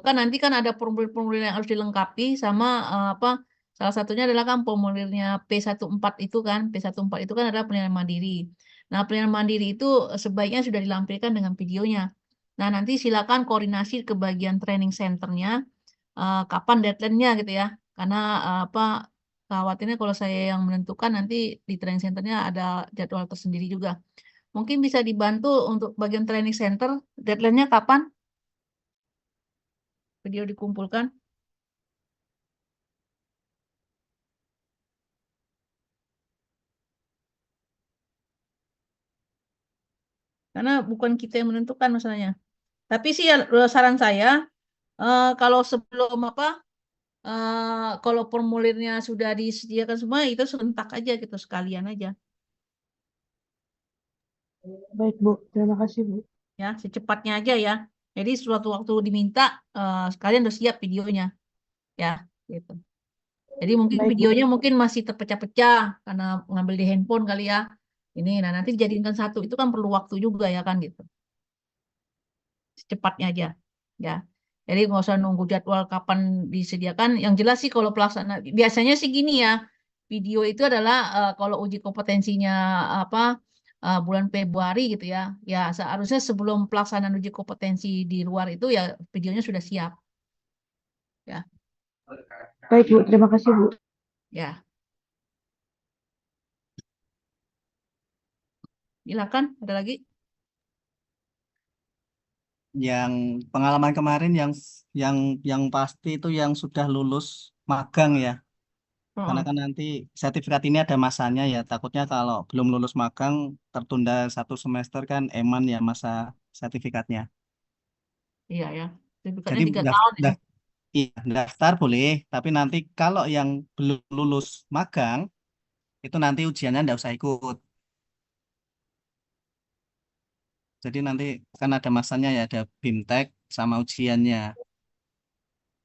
kan nanti kan ada formulir-formulir yang harus dilengkapi sama apa salah satunya adalah kan formulirnya P14 itu kan, P14 itu kan adalah penilaian mandiri. Nah, penilaian mandiri itu sebaiknya sudah dilampirkan dengan videonya. Nah, nanti silakan koordinasi ke bagian training centernya, kapan deadline-nya gitu ya. Karena apa khawatirnya kalau saya yang menentukan nanti di training centernya ada jadwal tersendiri juga. Mungkin bisa dibantu untuk bagian training center, deadline-nya kapan? Video dikumpulkan. Karena bukan kita yang menentukan masalahnya. Tapi sih ya, saran saya, kalau sebelum apa, kalau formulirnya sudah disediakan semua, itu serentak aja gitu, sekalian aja. Baik, Bu. Terima kasih, Bu. Ya, secepatnya aja ya. Jadi suatu waktu diminta, sekalian udah siap videonya. Ya, gitu. Jadi mungkin Baik, Bu. videonya mungkin masih terpecah-pecah karena ngambil di handphone kali ya. Ini, nah nanti dijadikan satu, itu kan perlu waktu juga ya kan gitu. Secepatnya aja, ya. Jadi nggak usah nunggu jadwal kapan disediakan. Yang jelas sih kalau pelaksana, biasanya sih gini ya, video itu adalah kalau uji kompetensinya apa bulan Februari gitu ya, ya seharusnya sebelum pelaksanaan uji kompetensi di luar itu ya videonya sudah siap, ya, Baik, Bu. Terima kasih, Bu. ya. Silakan, ada lagi? Yang pengalaman kemarin yang pasti itu yang sudah lulus magang ya. Karena Oh, kan nanti sertifikat ini ada masanya ya. Takutnya kalau belum lulus magang tertunda 1 semester kan eman ya masa sertifikatnya. iya ya. Sertifikatnya Jadi 3 tahun ya. iya, daftar boleh, tapi nanti kalau yang belum lulus magang itu nanti ujiannya nggak usah ikut. Jadi nanti kan ada masanya ya, ada BIMTEK sama ujiannya.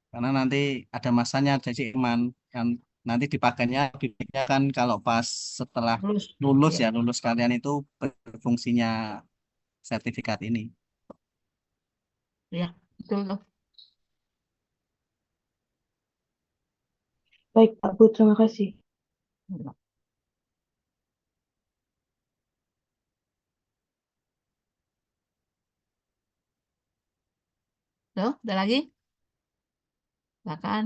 Karena nanti ada masanya, jadi aman. Kan nanti dipakainya BIMTEK-nya kan kalau pas setelah Lulus. lulus Iya. ya, lulus kalian itu berfungsinya sertifikat ini. Ya, betul loh. Baik, Pak Bu. Terima kasih. Loh, ada lagi? Silakan.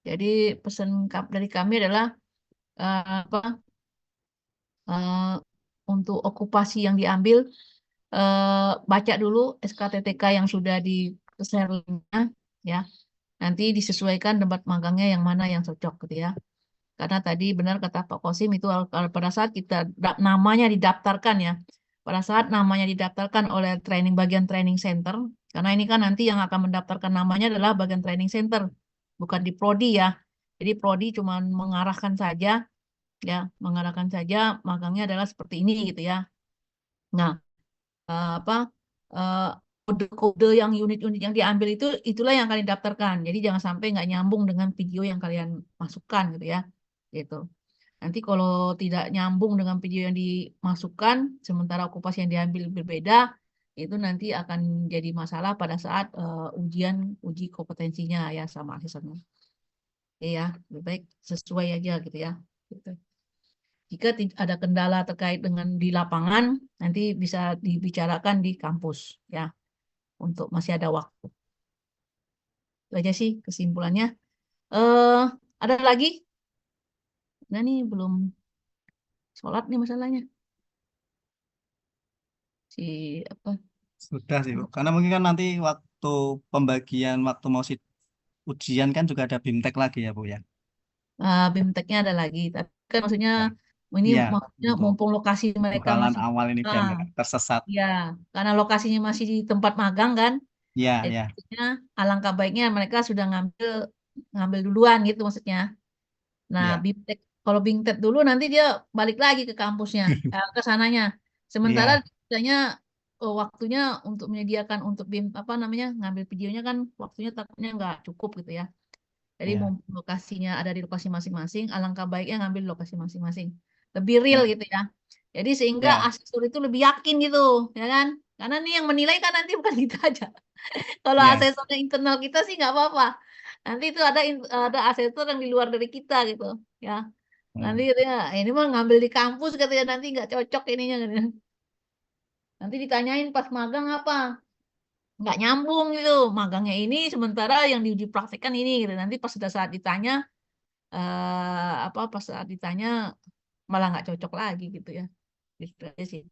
Jadi pesan dari kami adalah apa eh, untuk okupasi yang diambil, baca dulu SKTTK yang sudah di share linknya, ya. Nanti disesuaikan tempat magangnya yang mana yang cocok gitu ya. Karena tadi benar kata Pak Kosim itu kalau pada saat kita namanya didaftarkan ya, pada saat namanya didaftarkan oleh bagian training center, karena ini kan nanti yang akan mendaftarkan namanya adalah bagian training center, bukan di prodi ya. Jadi prodi cuma mengarahkan saja, ya, mengarahkan saja magangnya adalah seperti ini gitu ya. Nah, apa eh, kode-kode yang unit-unit yang diambil itu itulah yang kalian daftarkan. Jadi jangan sampai nggak nyambung dengan video yang kalian masukkan gitu ya. Gitu. Nanti kalau tidak nyambung dengan video yang dimasukkan, sementara okupasi yang diambil berbeda, itu nanti akan jadi masalah pada saat uji kompetensinya ya sama asistennya. Ya, lebih baik sesuai aja gitu ya. Gitu. Jika ada kendala terkait dengan di lapangan, nanti bisa dibicarakan di kampus ya, untuk masih ada waktu. Itu aja sih kesimpulannya. Eh, ada lagi? Nah, nih belum sholat nih masalahnya. Si apa? Sudah sih, Bu. Karena mungkin kan nanti waktu pembagian waktu mau ujian kan juga ada BIMTEK lagi ya Bu ya. BIMTEK-nya ada lagi, tapi kan maksudnya Ya. ini Iya, maksudnya untuk mumpung lokasi mereka halan masih awal ini biar ah, nggak tersesat. ya, karena lokasinya masih di tempat magang kan, Ya, jadi ya, maksudnya alangkah baiknya mereka sudah ngambil duluan gitu maksudnya. Nah, ya, kalau BIMTEK dulu nanti dia balik lagi ke kampusnya, ke sananya. Sementara iya, biasanya waktunya untuk menyediakan untuk apa namanya ngambil videonya kan waktunya takutnya nggak cukup gitu ya. Jadi iya, mumpung lokasinya ada di lokasi masing-masing, alangkah baiknya ngambil lokasi masing-masing. Lebih real ya, gitu ya. Jadi sehingga ya, asesor itu lebih yakin gitu, ya kan? Karena nih yang menilai kan nanti bukan kita aja. Kalau ya. asesornya internal kita sih nggak apa-apa. Nanti itu ada asesor yang di luar dari kita gitu, ya. Nanti Hmm. katanya, ini mah ngambil di kampus katanya nanti nggak cocok ininya katanya. Nanti ditanyain pas magang apa? Nggak nyambung gitu. Magangnya ini sementara yang diuji praktekkan ini gitu. Nanti pas sudah saat ditanya apa pas saat ditanya malah nggak cocok lagi gitu ya. Gitu aja sih.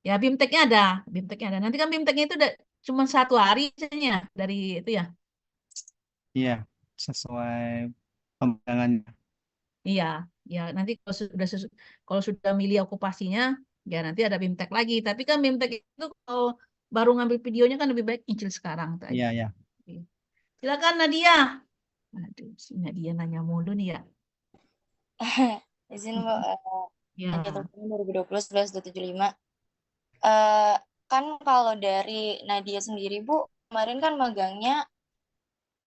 Ya BIMTEK-nya ada, BIMTEK-nya ada. Nanti kan BIMTEK-nya itu cuma 1 hari misalnya dari itu ya. Iya, sesuai pembayangannya. Iya, ya nanti kalau sudah milih okupasinya, ya nanti ada BIMTEK lagi. Tapi kan BIMTEK itu kalau baru ngambil videonya kan lebih baik nyicil sekarang tuh aja. Iya, ya. Silakan Nadia. Aduh, si Nadia nanya mulu nih ya. Izin Bu, Ya. Nadia Tulkini 2020 11/275. Kan kalau dari Nadia sendiri Bu, kemarin kan magangnya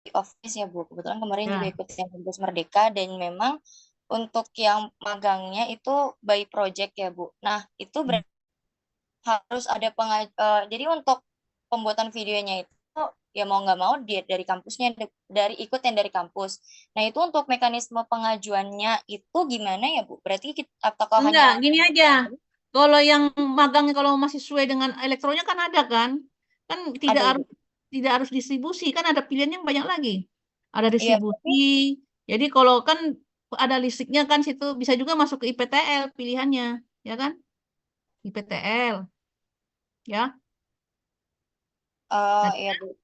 di office ya Bu. Kebetulan kemarin juga Ya. ikut yang kampus Merdeka dan memang untuk yang magangnya itu by project ya Bu. Nah, itu berarti harus ada jadi untuk pembuatan videonya itu ya mau nggak mau dia dari kampusnya ikut yang dari kampus. Nah, itu untuk mekanisme pengajuannya itu gimana ya Bu? Berarti apakah Enggak, hanya gini aja. Kalau yang magang kalau masih sesuai dengan elektronya kan ada kan? Kan tidak ada harus Ibu? tidak harus distribusi, kan ada pilihannya banyak lagi. Ada Iya, distribusi. Jadi kalau kan ada listriknya kan situ bisa juga masuk ke IPTL pilihannya, ya kan? IPTL, ya. iya Bu.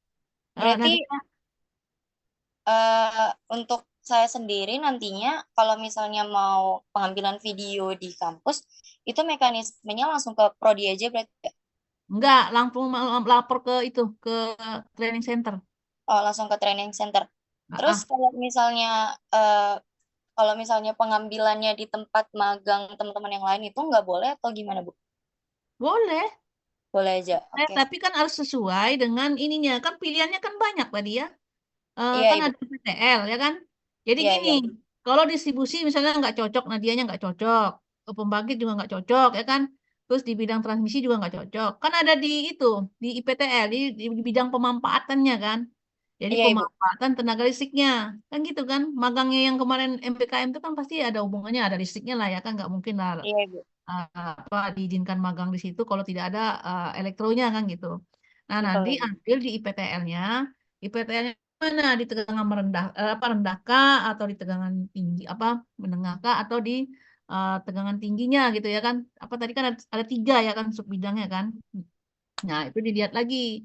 Nanti Berarti untuk saya sendiri nantinya kalau misalnya mau pengambilan video di kampus, itu mekanismenya langsung ke prodi aja berarti ya? enggak langsung lapor ke itu ke training center. Oh, langsung ke training center. Terus kalau misalnya pengambilannya di tempat magang teman-teman yang lain itu nggak boleh atau gimana Bu? Boleh. Boleh aja. Oke. Tapi kan harus sesuai dengan ininya. Kan pilihannya kan banyak tadi ya. Iya, Kan Ibu. ada PTL ya kan. Jadi Iya, gini, iya. kalau distribusi misalnya nggak cocok, Nadianya nggak cocok, pembangkit juga nggak cocok ya kan. Terus di bidang transmisi juga nggak cocok. Kan ada di itu, di IPTL, di bidang pemanfaatannya kan. Jadi Iya, Ibu. pemanfaatan tenaga listriknya, kan gitu kan. Magangnya yang kemarin MPKM itu kan pasti ada hubungannya, ada listriknya lah ya kan. Nggak mungkin lah Iya, Ibu. apa diizinkan magang di situ kalau tidak ada elektronya kan gitu. Nah, Betul, nanti Ibu. ambil di IPTL-nya. IPTL-nya mana di tegangan merendah apa rendah kah atau di tegangan tinggi apa menengah kah atau di tegangan tingginya gitu ya kan. Apa tadi kan ada 3 ya kan subbidangnya kan. Nah, itu dilihat lagi.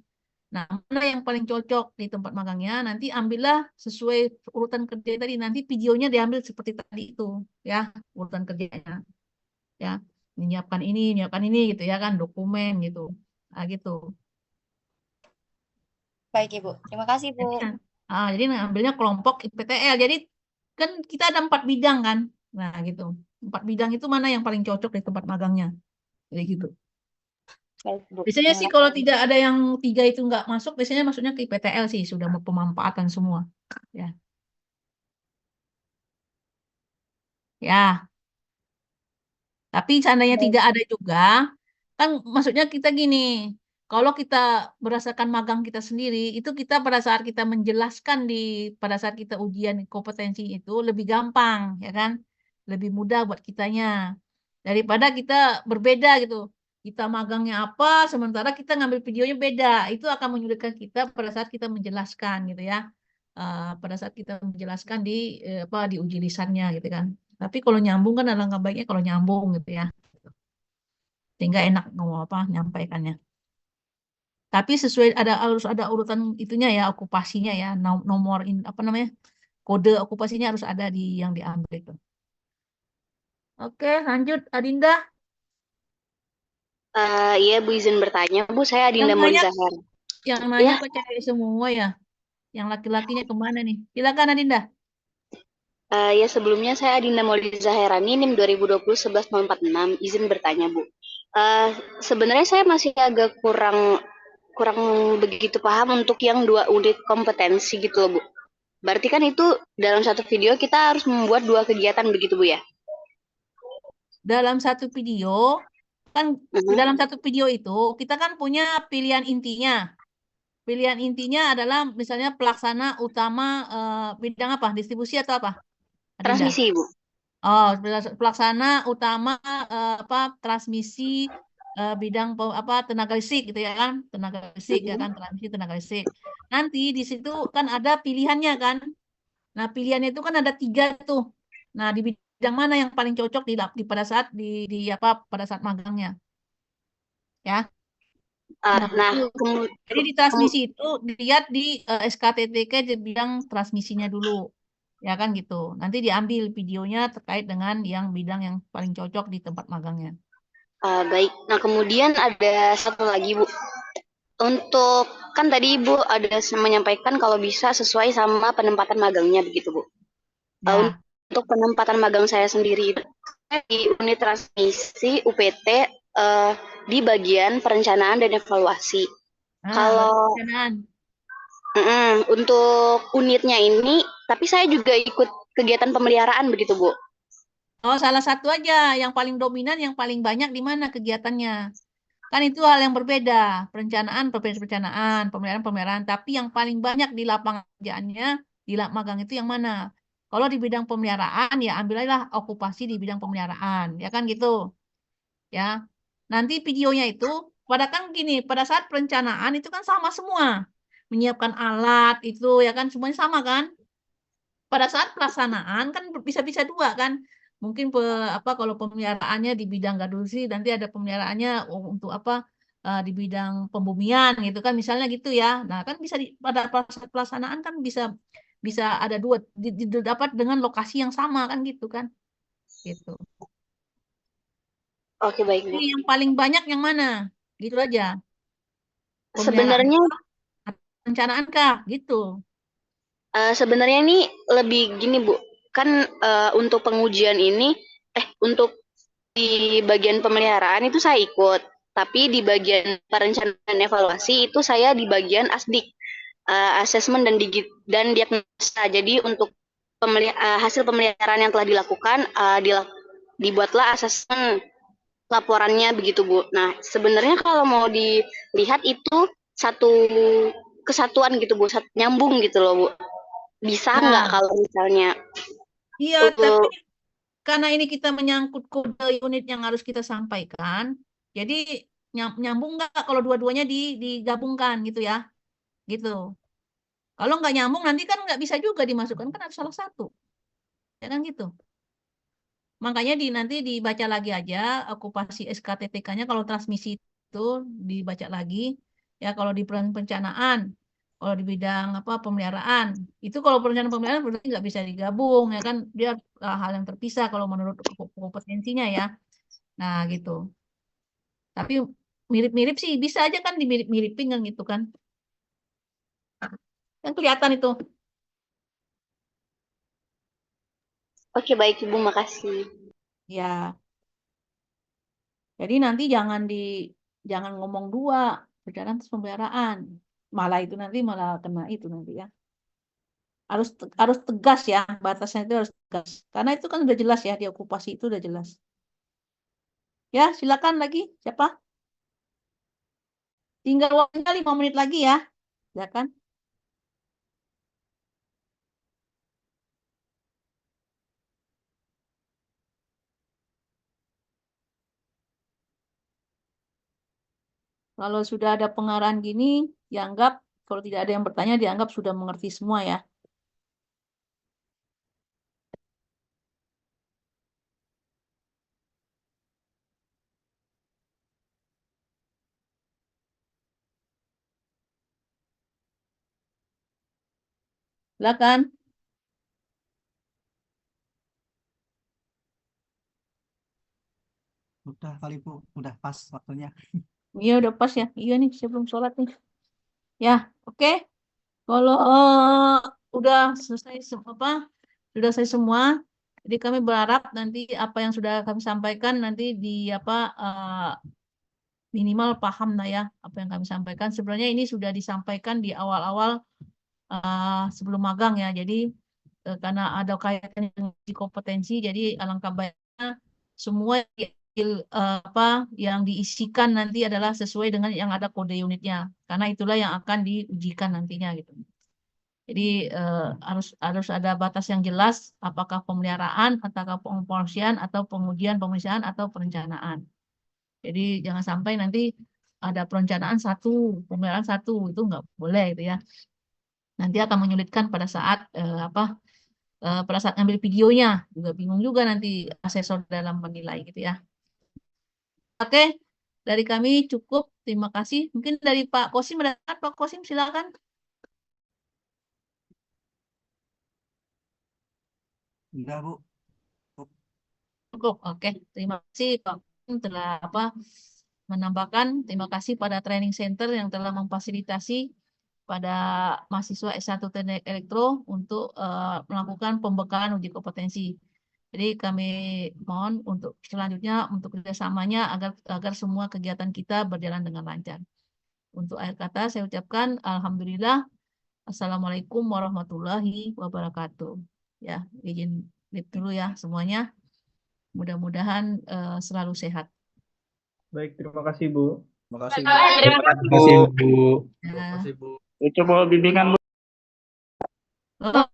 Nah, mana yang paling cocok di tempat magangnya, nanti ambillah sesuai urutan kerja tadi. Nanti videonya diambil seperti tadi itu, ya, urutan kerjanya. Ya, menyiapkan ini gitu ya kan, dokumen gitu. Nah, gitu. Baik, Ibu. Terima kasih, Bu. Jadi ngambilnya kelompok IPTL. Jadi kan kita ada 4 bidang kan. Nah, gitu. 4 bidang itu mana yang paling cocok di tempat magangnya. Jadi gitu. Baik, Bu. Biasanya Terima sih kasih. kalau tidak ada yang 3 itu nggak masuk, biasanya masuknya ke IPTL sih, sudah mau pemanfaatan semua. Ya. Ya. Tapi seandainya Baik. tidak ada juga, kan maksudnya kita gini, kalau kita berdasarkan magang kita sendiri, itu kita pada saat kita menjelaskan pada saat kita ujian kompetensi itu lebih gampang, ya kan? Lebih mudah buat kitanya. Daripada kita berbeda gitu. Kita magangnya apa, sementara kita ngambil videonya beda. Itu akan menyulitkan kita pada saat kita menjelaskan gitu ya. Pada saat kita menjelaskan di uji lisannya gitu kan. Tapi kalau nyambung kan alangkah baiknya kalau nyambung gitu ya. Sehingga enak ngomong apa nyampaikannya. Tapi harus ada urutan itunya ya, okupasinya ya, nomor apa namanya, kode okupasinya harus ada di yang diambil itu. Oke, lanjut Adinda. Iya Bu, izin bertanya Bu, saya Yang Adinda nanya, Zahar. yang nanya Ya, kok cewek semua ya? Yang laki-lakinya kemana nih? Silakan Adinda. ya sebelumnya saya Adinda Zaherani, NIM 2020-11-046, izin bertanya Bu. Sebenarnya saya masih agak kurang begitu paham untuk yang 2 unit kompetensi gitu loh Bu. Berarti kan itu dalam satu video kita harus membuat 2 kegiatan begitu Bu ya? Dalam satu video, kan dalam satu video itu kita kan punya pilihan intinya. Pilihan intinya adalah misalnya pelaksana utama bidang apa? Distribusi atau apa? Adinda? Transmisi Bu. Oh, pelaksana utama transmisi bidang tenaga listrik gitu ya kan, tenaga listrik ya kan, transmisi tenaga listrik. Nanti di situ kan ada pilihannya kan. Nah pilihannya itu kan ada 3 tuh. Nah di bidang mana yang paling cocok pada saat pada saat magangnya, ya. Jadi di transmisi itu dilihat di SKTTK di bidang transmisinya dulu. Ya kan gitu. Nanti diambil videonya terkait dengan yang bidang yang paling cocok di tempat magangnya. Baik. Nah, kemudian ada satu lagi Bu. Untuk kan tadi Ibu ada menyampaikan kalau bisa sesuai sama penempatan magangnya begitu Bu. Ya. Untuk penempatan magang saya sendiri di unit transmisi UPT di bagian perencanaan dan evaluasi. Kalau untuk unitnya ini, tapi saya juga ikut kegiatan pemeliharaan begitu Bu. Oh, salah satu aja yang paling dominan, yang paling banyak di mana kegiatannya. Kan itu hal yang berbeda. Perencanaan, pemeliharaan. Tapi yang paling banyak di lapangan kerjaannya, di magang itu yang mana? Kalau di bidang pemeliharaan, ya ambillah okupasi di bidang pemeliharaan. Ya kan gitu. Ya. Nanti videonya itu, pada saat perencanaan itu kan sama semua. Menyiapkan alat itu, ya kan, semuanya sama kan? Pada saat pelaksanaan kan bisa-bisa 2 kan. Mungkin kalau pemeliharaannya di bidang gadusi, nanti ada pemeliharaannya untuk di bidang pembumian gitu kan, misalnya gitu ya. Nah kan bisa pada saat pelaksanaan kan bisa ada 2 didapat dengan lokasi yang sama kan gitu kan, gitu. Oke baik Bu. Jadi yang paling banyak yang mana? Gitu aja. Sebenarnya perencanaan kah? Gitu. Sebenarnya ini lebih gini Bu, kan untuk pengujian ini, untuk di bagian pemeliharaan itu saya ikut, tapi di bagian perencanaan evaluasi itu saya di bagian ASDIK, asesmen dan diagnosa. Jadi untuk hasil pemeliharaan yang telah dilakukan, dibuatlah asesmen laporannya begitu Bu. Nah sebenarnya kalau mau dilihat itu satu kesatuan gitu Bu, nyambung gitu loh Bu. Bisa nggak kalau misalnya? Iya, tapi karena ini kita menyangkut kode unit yang harus kita sampaikan, jadi nyambung nggak kalau dua-duanya digabungkan gitu ya, gitu. Kalau nggak nyambung nanti kan nggak bisa juga dimasukkan, kan harus salah satu, ya kan gitu. Makanya nanti dibaca lagi aja okupasi SKTTK-nya kalau transmisi itu dibaca lagi, ya kalau di perencanaan. Kalau di bidang pemeliharaan, itu kalau perencanaan pemeliharaan berarti nggak bisa digabung ya kan, dia hal yang terpisah kalau menurut kompetensinya ya. Nah gitu. Tapi mirip-mirip sih bisa aja kan dimirip-miripin kan gitu kan. Yang kelihatan itu. Oke baik Ibu, makasih. Ya. Jadi nanti jangan ngomong 2 perencanaan terus pemeliharaan. Malah itu nanti malah kena itu nanti ya. Harus tegas ya, batasnya itu harus tegas. Karena itu kan udah jelas ya, di okupasi itu udah jelas. Ya, silakan lagi. Siapa? Tinggal waktunya 5 menit lagi ya. Ya kan? Kalau sudah ada pengarahan gini, dianggap, kalau tidak ada yang bertanya, dianggap sudah mengerti semua ya. Silakan. Udah kali Bu, udah pas waktunya. Iya udah pas ya. Iya nih sebelum sholat nih. Ya, oke. Kalau udah selesai sudah selesai semua. Jadi kami berharap nanti apa yang sudah kami sampaikan nanti di minimal paham lah ya apa yang kami sampaikan. Sebenarnya ini sudah disampaikan di awal-awal sebelum magang ya. Jadi karena ada kaitan dengan uji kompetensi, jadi alangkah baiknya semua yang diisikan nanti adalah sesuai dengan yang ada kode unitnya. Karena itulah yang akan diujikan nantinya gitu. Jadi harus ada batas yang jelas apakah pemeliharaan, apakah pengoperasian atau pengujian, pemeriksaan atau perencanaan. Jadi jangan sampai nanti ada perencanaan satu, pemeliharaan satu, itu nggak boleh gitu ya. Nanti akan menyulitkan pada saat pada saat ngambil videonya juga bingung juga nanti asesor dalam menilai gitu ya. Oke, dari kami cukup. Terima kasih. Mungkin dari Pak Kosim ada, Pak Kosim silakan. Enggak Bu. Cukup. Oke, terima kasih Pak Kosim telah menambahkan. Terima kasih pada training center yang telah memfasilitasi pada mahasiswa S1 Teknik Elektro untuk melakukan pembekalan uji kompetensi. Jadi kami mohon untuk selanjutnya untuk kerjasamanya agar semua kegiatan kita berjalan dengan lancar. Untuk akhir kata saya ucapkan alhamdulillah. Assalamualaikum warahmatullahi wabarakatuh. Ya, izin leave dulu ya semuanya. Mudah-mudahan selalu sehat. Baik, terima kasih Bu. Terima kasih Bu. Terima kasih Bu. Terima kasih Bu. Coba bimbingan Bu.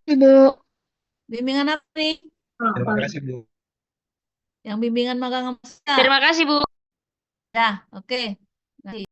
Ibu. Bimbingan apa nih? Terima kasih Bu. Yang bimbingan magang. Terima kasih, Bu. Ya, oke.